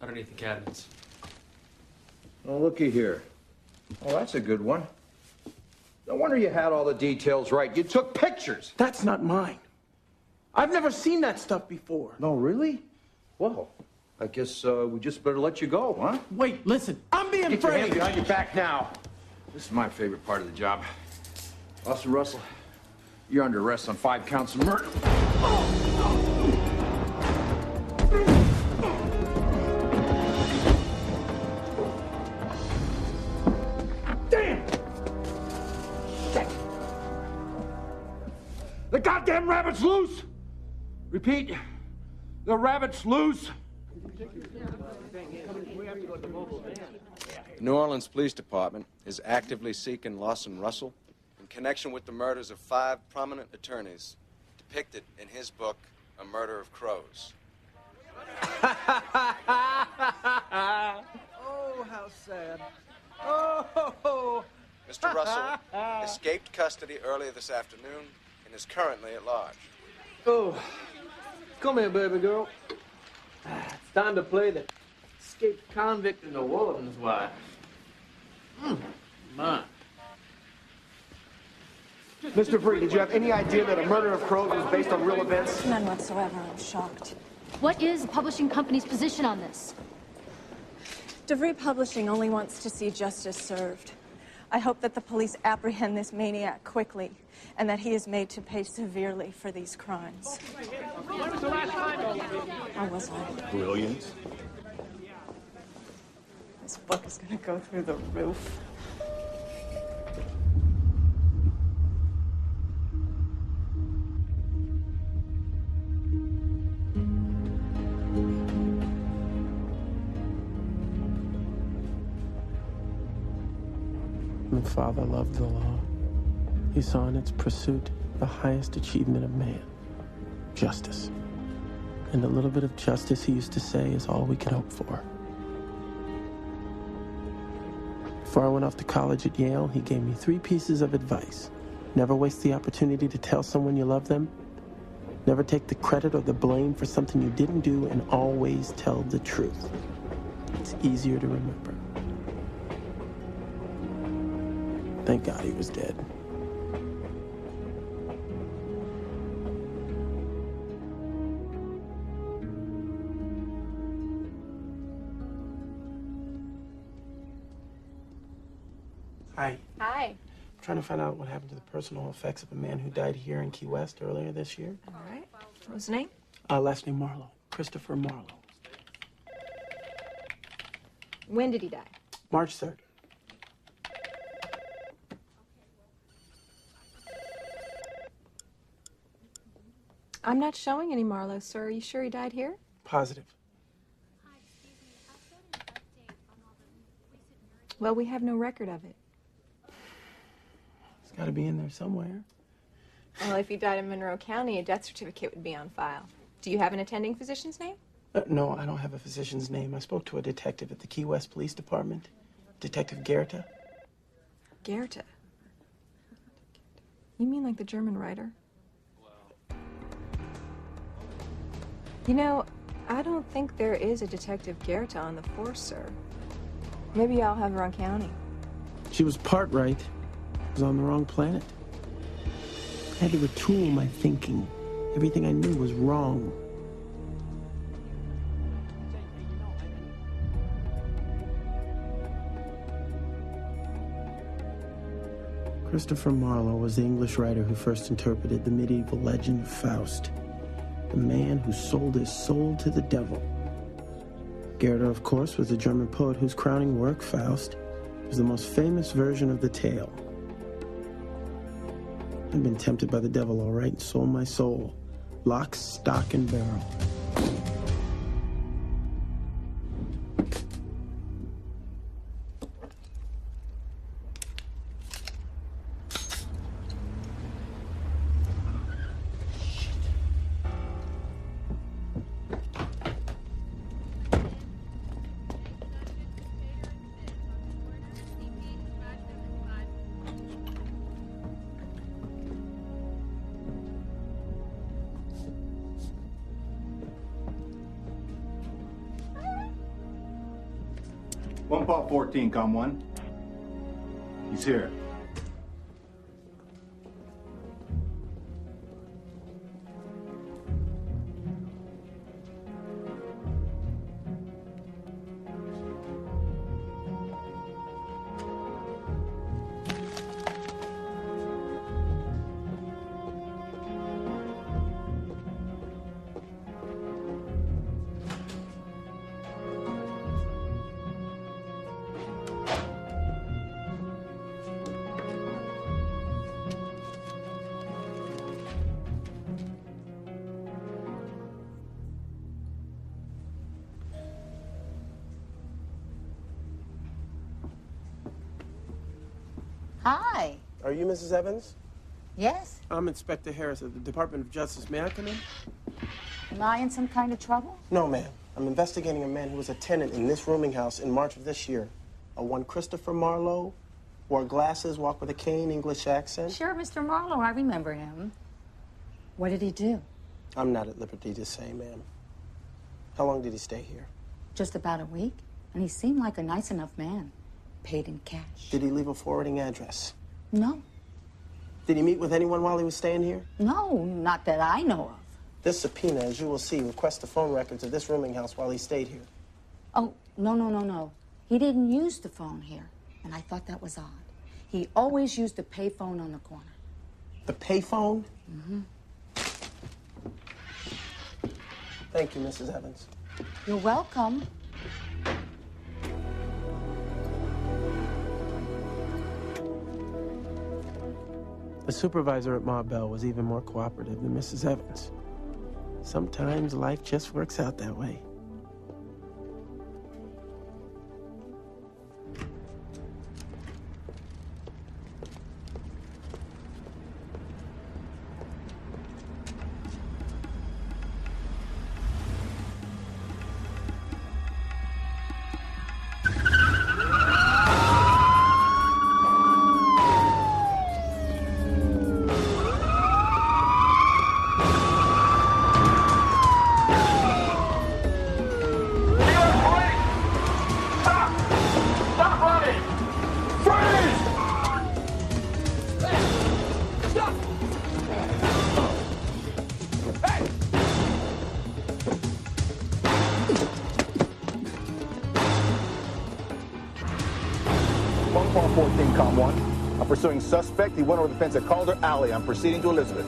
underneath the cabinets.
Oh, looky here. Oh, that's a good one. No wonder you had all the details right. You took pictures.
That's not mine. I've never seen that stuff before.
No, really? Well, I guess we just better let you go, huh?
Wait, listen. I'm being
Get your hands
framed.
behind your back now. This is my favorite part of the job. Austin Russell, you're under arrest on 5 counts of murder.
Damn!
The goddamn rabbit's loose! Repeat, the rabbit's loose.
The New Orleans Police Department is actively seeking Lawson Russell in connection with the murders of 5 prominent attorneys depicted in his book, A Murder of Crows.
Oh, how sad. Oh!
Mr. Russell escaped custody earlier this afternoon and is currently at large.
Oh, come here, baby girl. It's time to play the escaped convict in New Orleans, wife. My.
Mr. Bree, did you have any idea that A Murder of Crows was based on real events?
None whatsoever. I'm shocked.
What is the publishing company's position on this?
DeVry Publishing only wants to see justice served. I hope that the police apprehend this maniac quickly and that he is made to pay severely for these crimes.
When was the last time?
How was I?
Brilliant.
This book is going to go through the roof.
My father loved the law. He saw in its pursuit the highest achievement of man, justice. And a little bit of justice, he used to say, is all we can hope for. Before I went off to college at Yale, he gave me 3 pieces of advice. Never waste the opportunity to tell someone you love them. Never take the credit or the blame for something you didn't do, and always tell the truth. It's easier to remember. Thank God he was dead.
Hi.
Hi.
I'm trying to find out what happened to the personal effects of a man who died here in Key West earlier this year.
All right. What was his name?
Last name Marlowe. Christopher Marlowe.
When did he die?
March 3rd.
I'm not showing any Marlowe, sir. Are you sure he died here?
Positive.
Well, we have no record of it.
It's got to be in there somewhere.
Well, if he died in Monroe County, a death certificate would be on file. Do you have an attending physician's name?
No, I don't have a physician's name. I spoke to a detective at the Key West Police Department, Detective Gerta.
Gerta? You mean like the German writer? You know, I don't think there is a Detective Gerta on the force, sir. Maybe I'll have her on county.
She was part right. Was on the wrong planet. I had to retool my thinking. Everything I knew was wrong. Christopher Marlowe was the English writer who first interpreted the medieval legend of Faust, the man who sold his soul to the devil. Goethe, of course, was the German poet whose crowning work, Faust, was the most famous version of the tale. I'd been tempted by the devil, all right, and sold my soul, lock, stock, and barrel.
One Paul 14, com 1. He's here.
Hi.
Are you Mrs. Evans?
Yes?
I'm Inspector Harris of the Department of Justice. May I come in?
Am I in some kind of trouble?
No, ma'am. I'm investigating a man who was a tenant in this rooming house in March of this year. A one Christopher Marlowe, wore glasses, walked with a cane, English accent.
Sure, Mr. Marlowe. I remember him. What did he do?
I'm not at liberty to say, ma'am. How long did he stay here?
Just about a week. And he seemed like a nice enough man. Paid in cash.
Did he leave a forwarding address?
No.
Did he meet with anyone while he was staying here?
No, not that I know of.
This subpoena, as you will see, requests the phone records of this rooming house while he stayed here.
Oh, no. He didn't use the phone here. And I thought that was odd. He always used the pay phone on the corner.
The pay phone?
Mm-hmm.
Thank you, Mrs. Evans.
You're welcome.
The supervisor at Ma Bell was even more cooperative than Mrs. Evans. Sometimes life just works out that way.
I'm pursuing suspect. He went over the fence at Calder Alley. I'm proceeding to Elizabeth.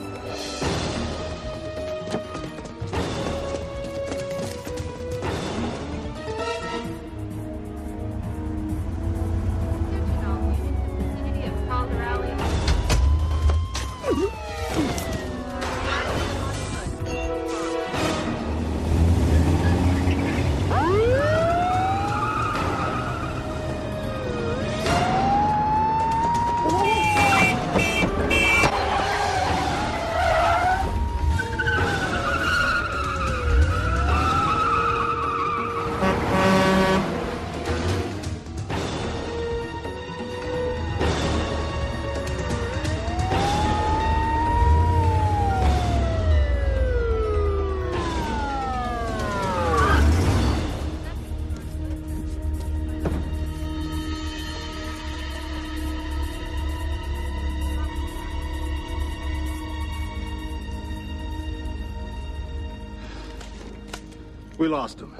We lost him.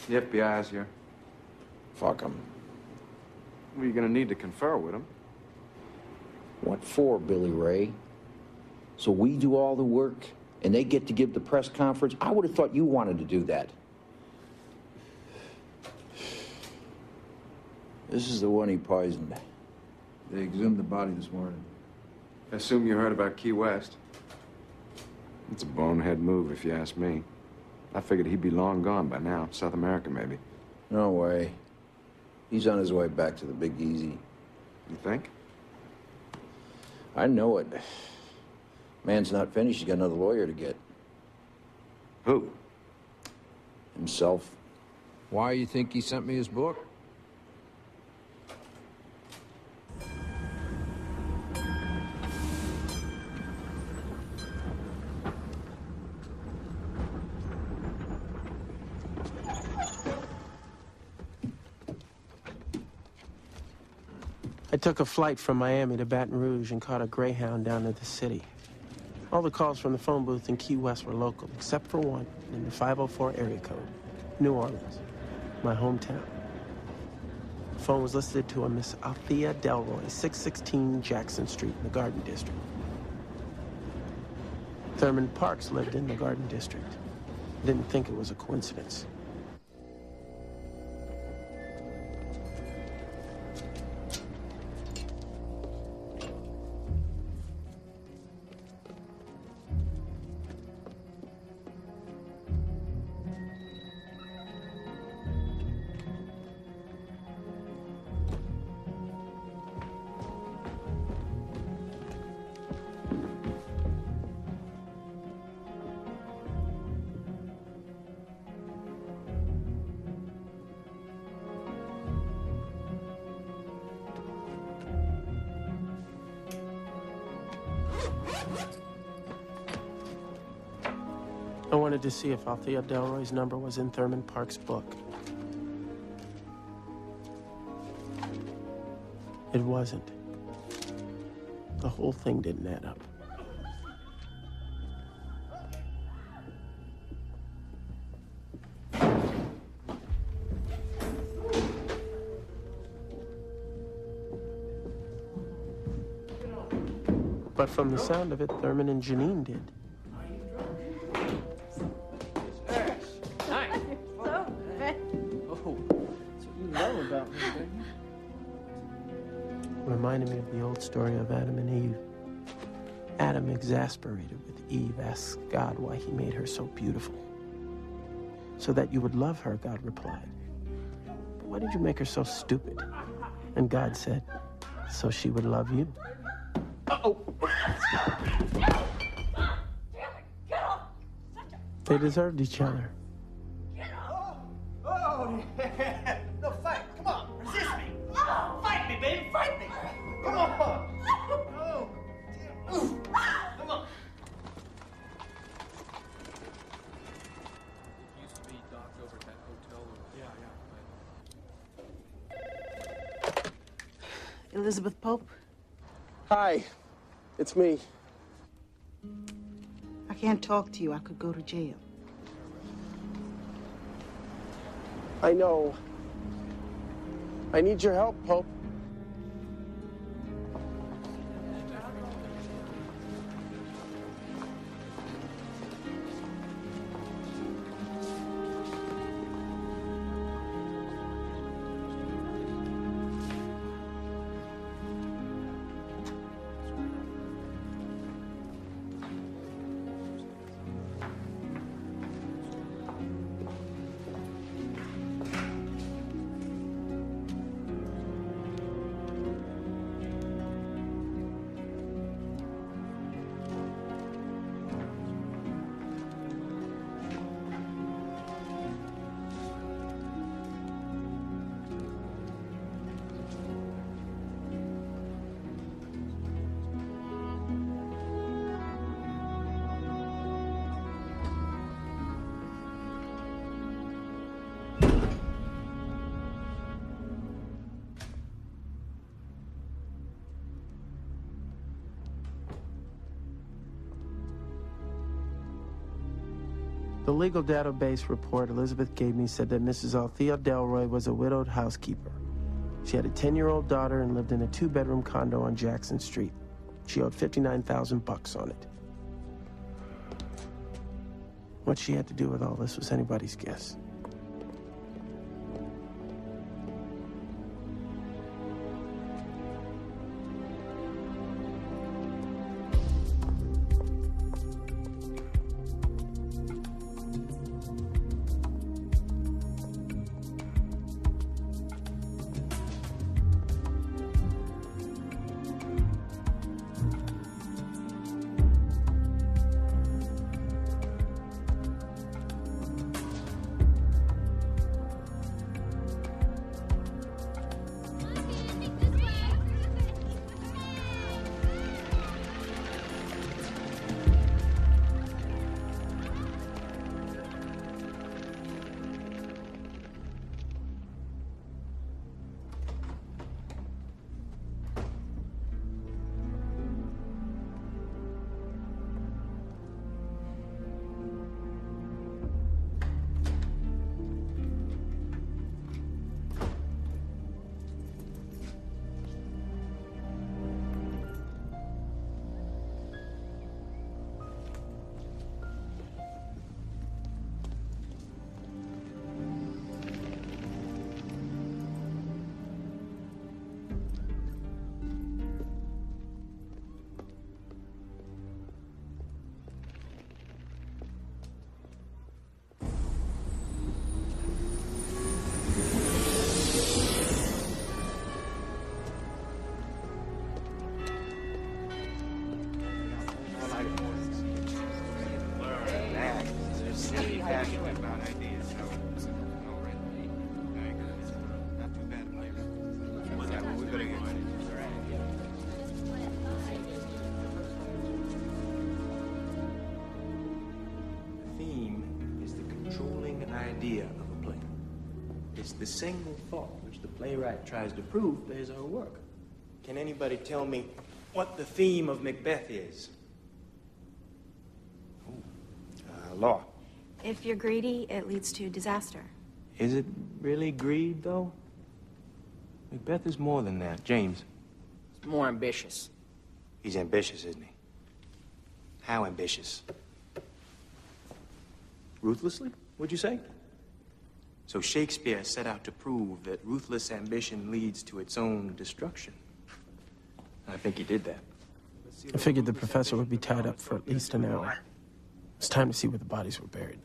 The FBI's here.
Fuck him.
Well, you're gonna need to confer with him.
What for, Billy Ray? So we do all the work, and they get to give the press conference? I would have thought you wanted to do that. This is the one he poisoned.
They exhumed the body this morning. I assume you heard about Key West. It's a bonehead move, if you ask me. I figured he'd be long gone by now. South America, maybe.
No way. He's on his way back to the Big Easy.
You think?
I know it. Man's not finished. He's got another lawyer to get.
Who?
Himself.
Why you think he sent me his book?
I took a flight from Miami to Baton Rouge and caught a Greyhound down to the city. All the calls from the phone booth in Key West were local, except for one in the 504 area code, New Orleans, my hometown. The phone was listed to a Miss Althea Delroy, 616 Jackson Street in the Garden District. Thurman Parks lived in the Garden District. Didn't think it was a coincidence. I wanted to see if Althea Delroy's number was in Thurman Park's book. It wasn't. The whole thing didn't add up. But from the sound of it, Thurman and Janine did. Reminded me of the old story of Adam and Eve. Adam, exasperated with Eve, asks God why he made her so beautiful. So that you would love her, God replied. But why did you make her so stupid? And God said, so she would love you. They deserved each other.
Oh, yeah. No, fight. Come on. Resist me. Fight me, baby. Fight me. Come on. Oh, dear. Come on.
It used to be docked over at that hotel room. Yeah.
Elizabeth Pope?
Hi, it's me.
I can't talk to you. I could go to jail.
I know. I need your help, Pope. The legal database report Elizabeth gave me said that Mrs. Althea Delroy was a widowed housekeeper. She had a 10-year-old daughter and lived in a 2-bedroom condo on Jackson Street. She owed $59,000 on it. What she had to do with all this was anybody's guess.
Idea of a play. It's the single thought which the playwright tries to prove bears her work. Can anybody tell me what the theme of Macbeth is? Law.
If you're greedy, it leads to disaster.
Is it really greed, though? Macbeth is more than that. James.
It's more ambitious.
He's ambitious, isn't he? How ambitious? Ruthlessly, would you say? So Shakespeare set out to prove that ruthless ambition leads to its own destruction. I think he did that.
I figured the professor would be tied up for at least an hour. It's time to see where the bodies were buried.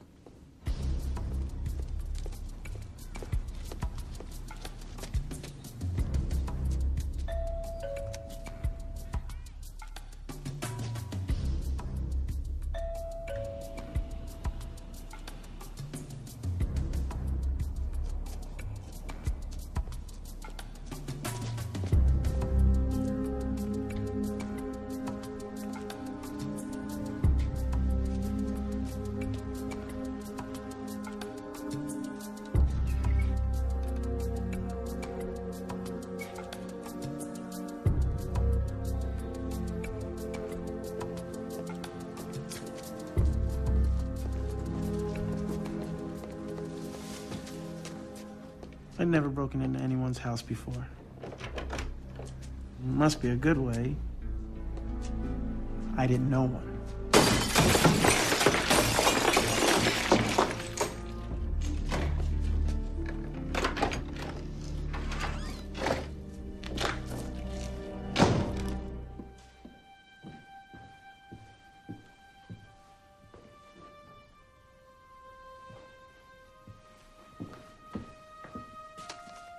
I'd never broken into anyone's house before. Must be a good way. I didn't know one.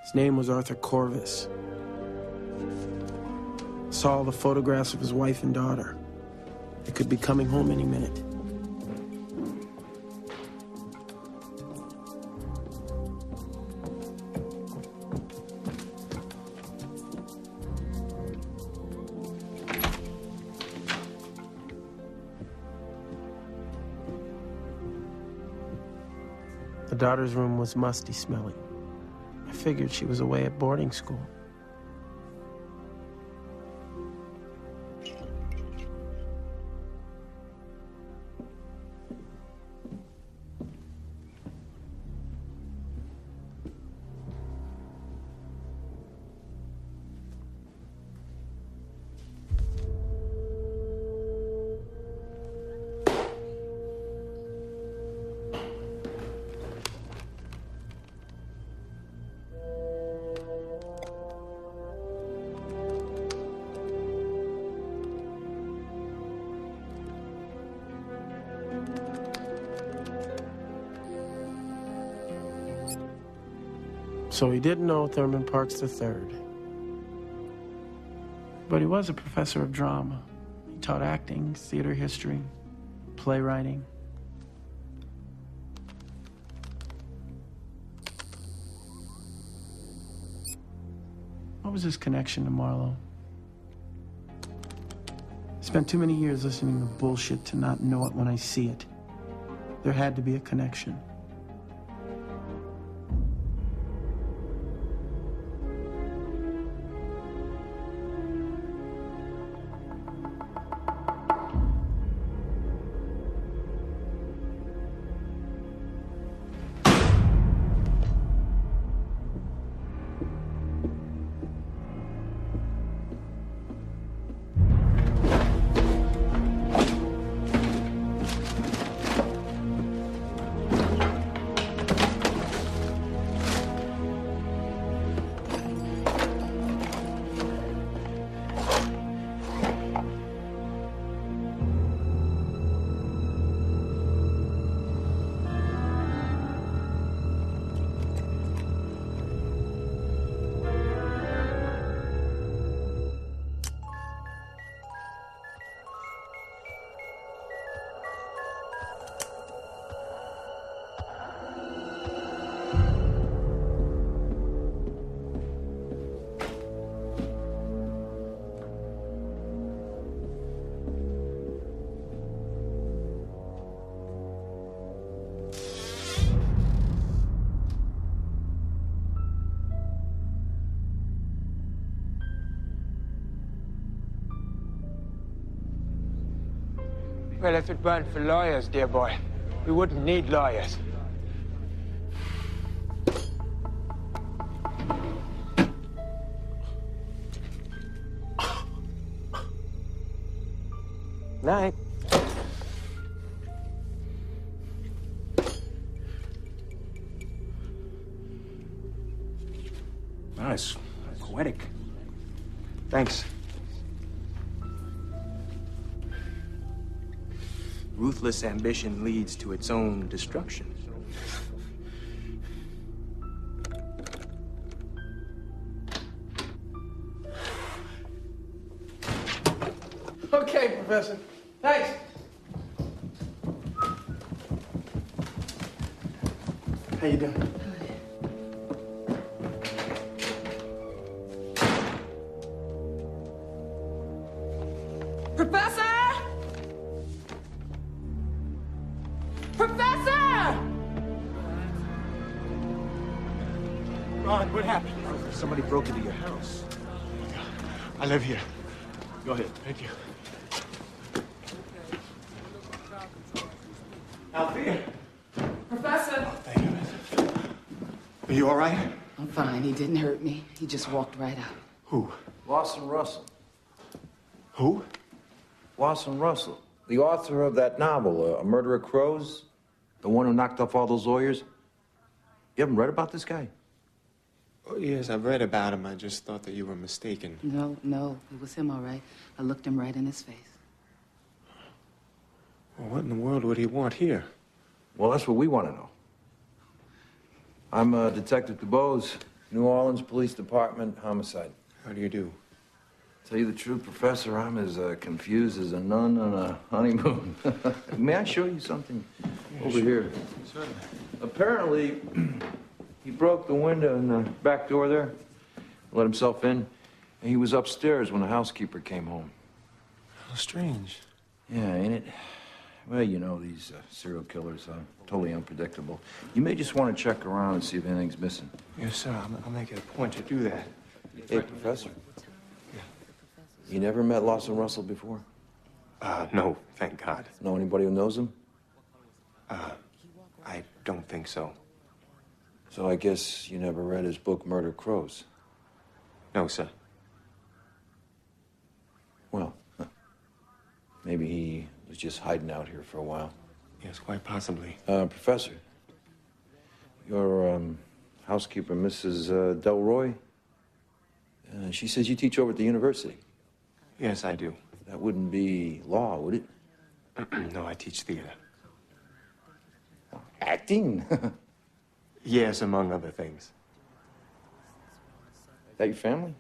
His name was Arthur Corvus. Saw all the photographs of his wife and daughter. They could be coming home any minute. The daughter's room was musty smelling. I figured she was away at boarding school. So he didn't know Thurman Parks III. But he was a professor of drama. He taught acting, theater history, playwriting. What was his connection to Marlowe? I spent too many years listening to bullshit to not know it when I see it. There had to be a connection.
Well, if it weren't for lawyers, dear boy, we wouldn't need lawyers. Night.
Nice. Poetic. Thanks.
Ruthless ambition leads to its own destruction.
Okay, Professor. Thanks. How you doing?
Professor! Professor!
Ron, what happened?
Somebody broke into your house.
I live here. Go ahead. Thank you. Althea!
Professor!
Are you all right?
I'm fine. He didn't hurt me. He just walked right out.
Who?
Lawson Russell.
Who?
Lawson Russell, the author of that novel, A Murder of Crows, the one who knocked off all those lawyers. You haven't read about this guy?
Oh, yes, I've read about him. I just thought that you were mistaken.
No, it was him, all right. I looked him right in his face.
Well, what in the world would he want here?
Well, that's what we want to know. I'm Detective DuBose, New Orleans Police Department, homicide.
How do you do?
Tell you the truth, Professor, I'm as confused as a nun on a honeymoon. May I show you something over here?
Certainly.
Apparently, he broke the window in the back door there, let himself in, and he was upstairs when the housekeeper came home.
How strange.
Yeah, ain't it? Well, you know, these serial killers are totally unpredictable. You may just want to check around and see if anything's missing.
Yes, sir. I'll make it a point to do that.
Hey, Professor. You never met Lawson Russell before?
No, thank God.
Know anybody who knows him?
I don't think so.
So I guess you never read his book, Murder Crows?
No, sir.
Well, maybe he was just hiding out here for a while.
Yes, quite possibly.
Professor, your housekeeper, Mrs. Delroy, she says you teach over at the university.
Yes, I do.
That wouldn't be law, would it?
No, I teach theater.
Acting?
Yes, among other things.
That your family?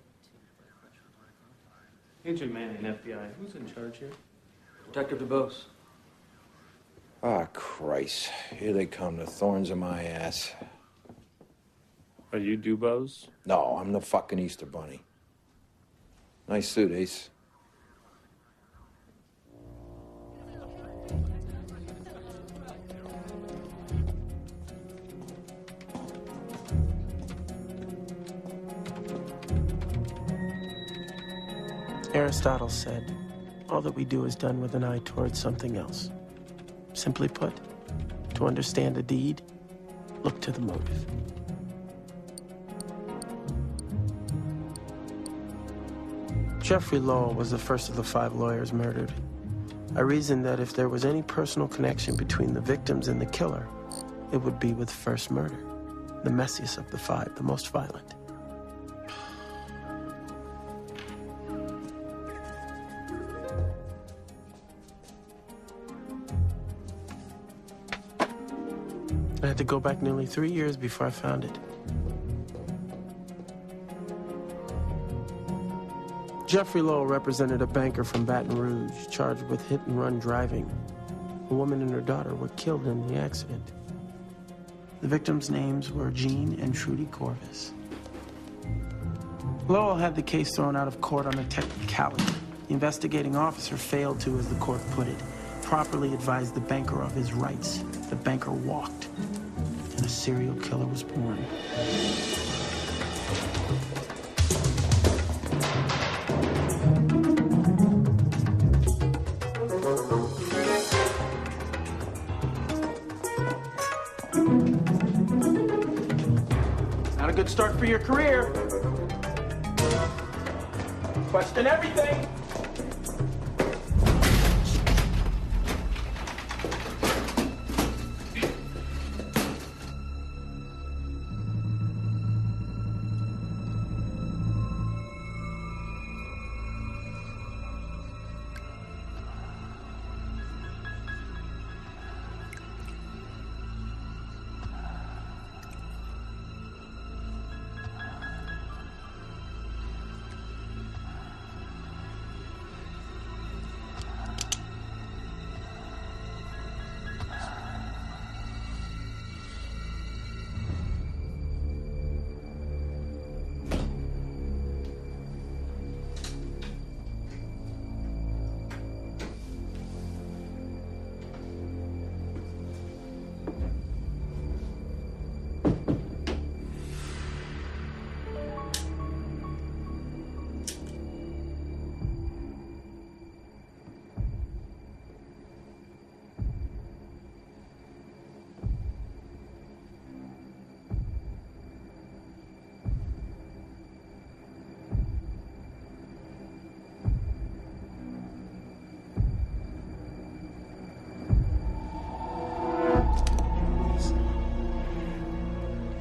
Agent Manning, FBI. Who's in charge here? Detective DeBose.
Ah, Christ. Here they come, the thorns in my ass.
Are you Dubose?
No, I'm the fucking Easter Bunny. Nice suit, Ace.
Aristotle said, all that we do is done with an eye towards something else. Simply put, to understand a deed, look to the motive. Jeffrey Lowell was the first of the 5 lawyers murdered. I reasoned that if there was any personal connection between the victims and the killer, it would be with first murder, the messiest of the 5, the most violent. I had to go back nearly 3 years before I found it. Jeffrey Lowell represented a banker from Baton Rouge, charged with hit-and-run driving. A woman and her daughter were killed in the accident. The victims' names were Jean and Trudy Corvus. Lowell had the case thrown out of court on a technicality. The investigating officer failed to, as the court put it, properly advise the banker of his rights. The banker walked, and a serial killer was born. Not a good start for your career. Question everything.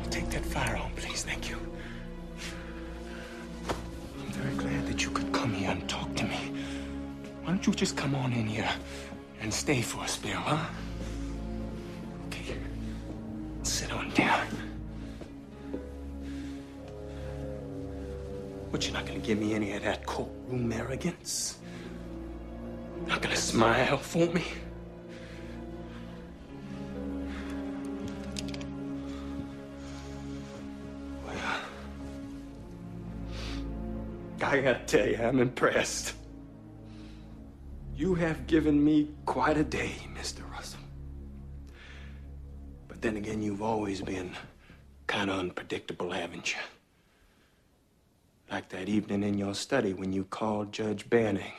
Take that firearm, please. Thank you. I'm very glad that you could come here and talk to me. Why don't you just come on in here and stay for a spell, huh? Okay. Sit on down. But you're not gonna give me any of that courtroom arrogance? Not gonna smile for me? I gotta tell you, I'm impressed. You have given me quite a day, Mr. Russell. But then again, you've always been kind of unpredictable, haven't you? Like that evening in your study when you called Judge Banning,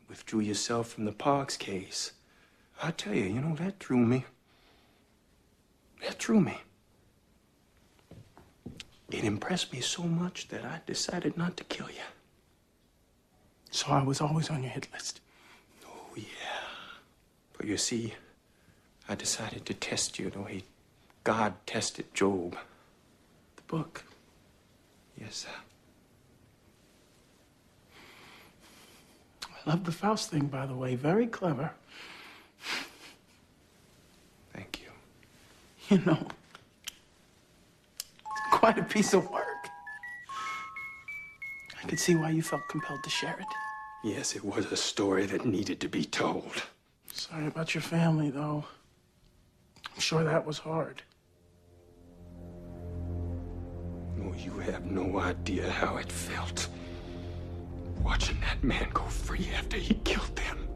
withdrew yourself from the Parks case. I tell you, that threw me. That threw me. It impressed me so much that I decided not to kill you.
So I was always on your hit list.
Oh, yeah. But you see, I decided to test you the way God tested Job.
The book.
Yes, sir.
I love the Faust thing, by the way. Very clever.
Thank you.
It's quite a piece of work.
could see why you felt compelled to share it.
Yes, it was a story that needed to be told.
Sorry about your family, though. I'm sure that was hard.
Oh, you have no idea how it felt. Watching that man go free after he killed them.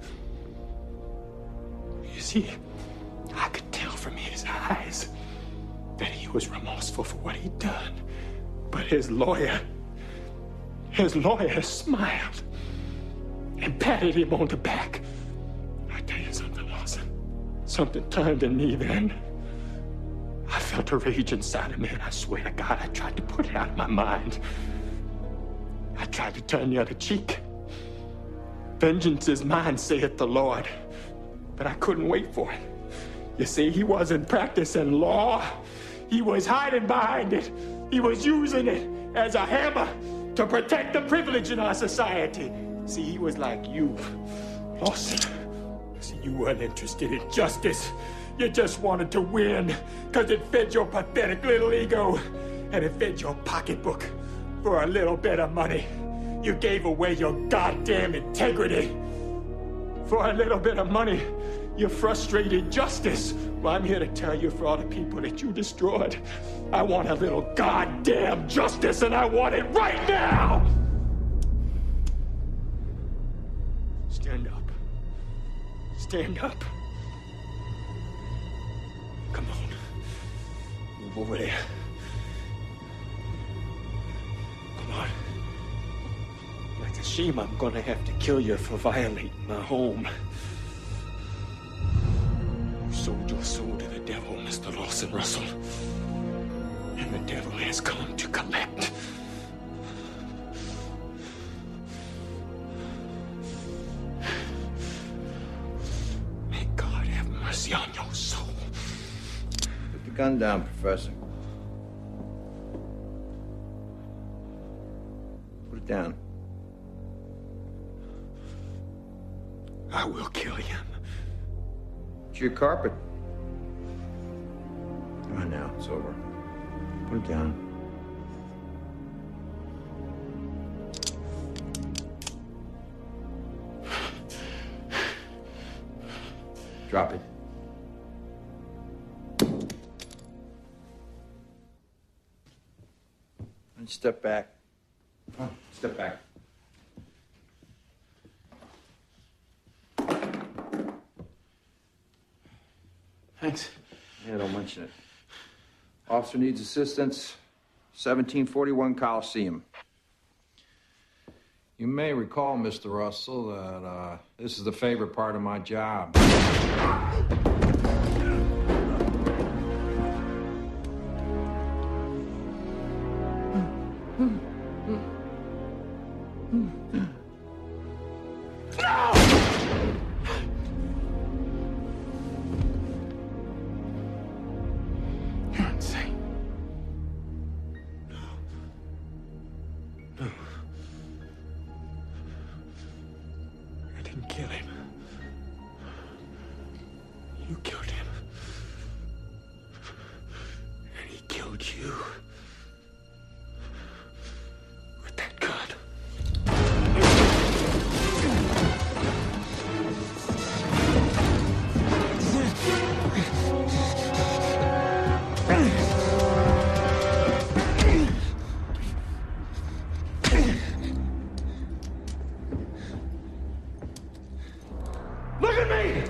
You see, I could tell from his eyes that he was remorseful for what he'd done. But his lawyer smiled and patted him on the back. I tell you something, Lawson. Something turned in me then. I felt a rage inside of me, and I swear to God, I tried to put it out of my mind. I tried to turn the other cheek. Vengeance is mine, saith the Lord. But I couldn't wait for it. You see, he wasn't practicing law. He was hiding behind it. He was using it as a hammer to protect the privilege in our society. See, he was like you, Lawson. See, you weren't interested in justice. You just wanted to win, because it fed your pathetic little ego, and it fed your pocketbook for a little bit of money. You gave away your goddamn integrity. For a little bit of money, you frustrated justice. Well, I'm here to tell you, for all the people that you destroyed, I want a little goddamn justice, and I want it right now! Stand up. Stand up. Come on. Move over there. Come on. It's a shame I'm gonna have to kill you for violating my home. You sold your soul to the devil, Mr. Lawson Russell. And the devil has come to collect. May God have mercy on your soul.
Put the gun down, Professor. Put it down.
I will kill him.
It's your carpet. Come on now, it's over. Put it down. Drop it. And step back. Come on, step back.
Thanks.
Yeah, don't mention it. Officer needs assistance. 1741 Coliseum.
You may recall, Mr. Russell, that this is the favorite part of my job.
You're insane.
No. I didn't kill him. You killed him. And he killed you. With that gun. Look at me!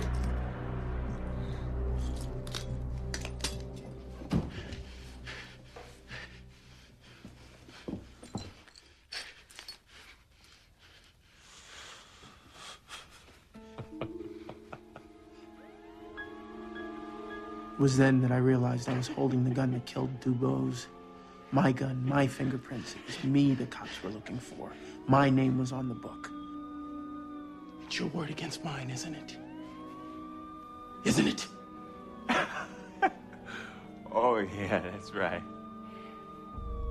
It was then that I realized I was holding the gun that killed Dubose. My gun, my fingerprints. It was me the cops were looking for. My name was on the book. It's your word against mine, isn't it? Isn't it?
Oh, yeah, that's right.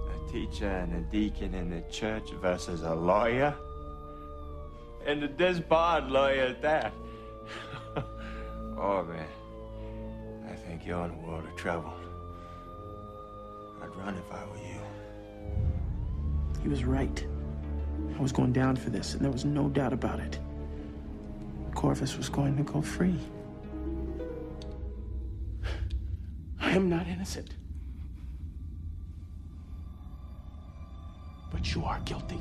A teacher and a deacon in the church versus a lawyer. And a disbarred lawyer at that. Oh, man. I think you're in a world of trouble. I'd run if I were you.
He was right. I was going down for this, and there was no doubt about it. Corvus was going to go free. I am not innocent. But you are guilty.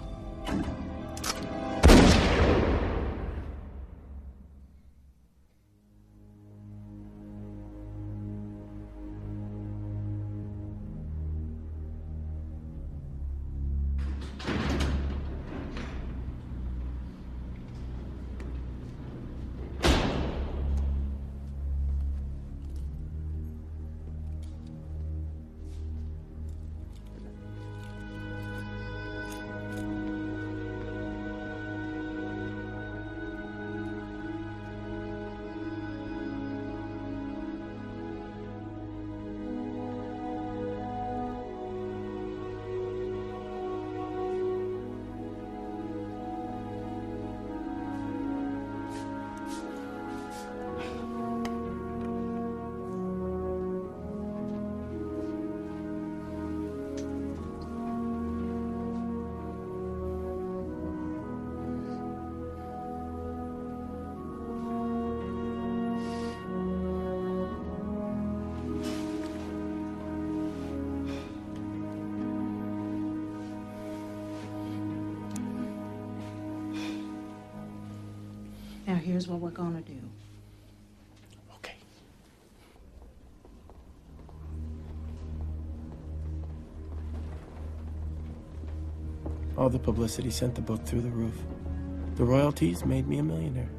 Now, here's what we're gonna do.
Okay. All the publicity sent the book through the roof. The royalties made me a millionaire.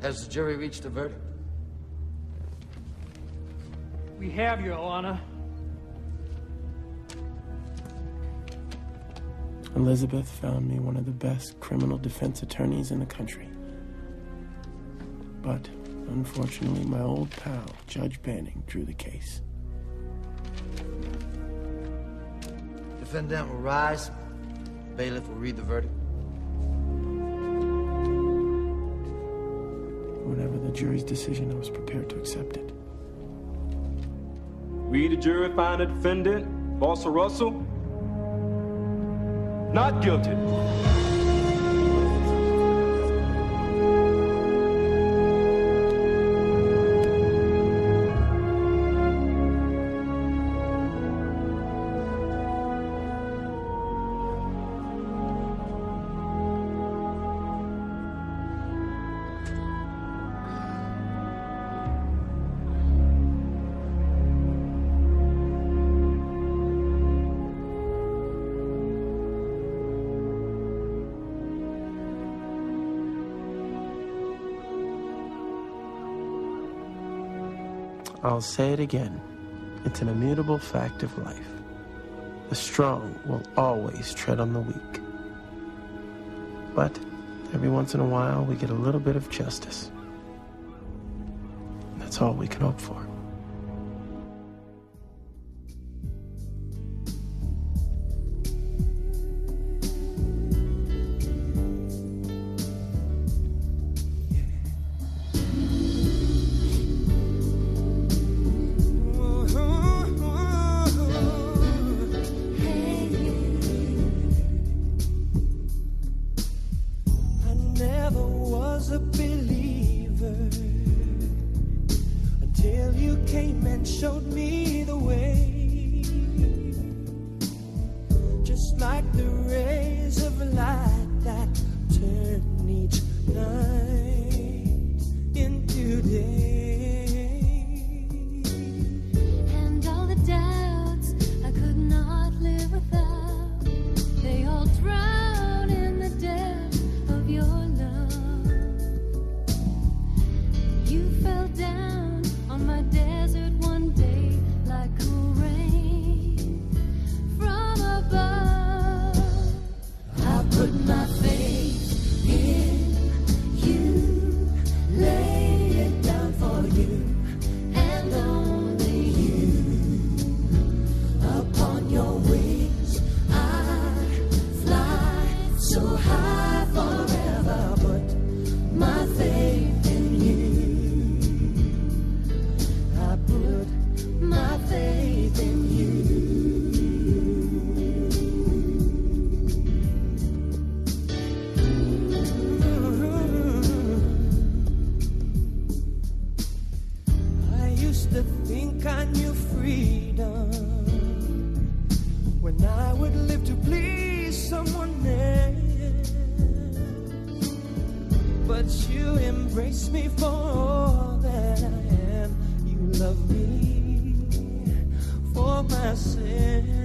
Has the jury reached a verdict?
We have, Your Honor.
Elizabeth found me one of the best criminal defense attorneys in the country. But, unfortunately, my old pal, Judge Banning, drew the case.
Defendant will rise. Bailiff will read the verdict.
Whatever the jury's decision, I was prepared to accept it.
We, the jury, find the defendant, Bossa Russell, not guilty.
I'll say it again. It's an immutable fact of life. The strong will always tread on the weak. But every once in a while, we get a little bit of justice. That's all we can hope for.
Put my faith but you embrace me for all that I am. You love me for myself.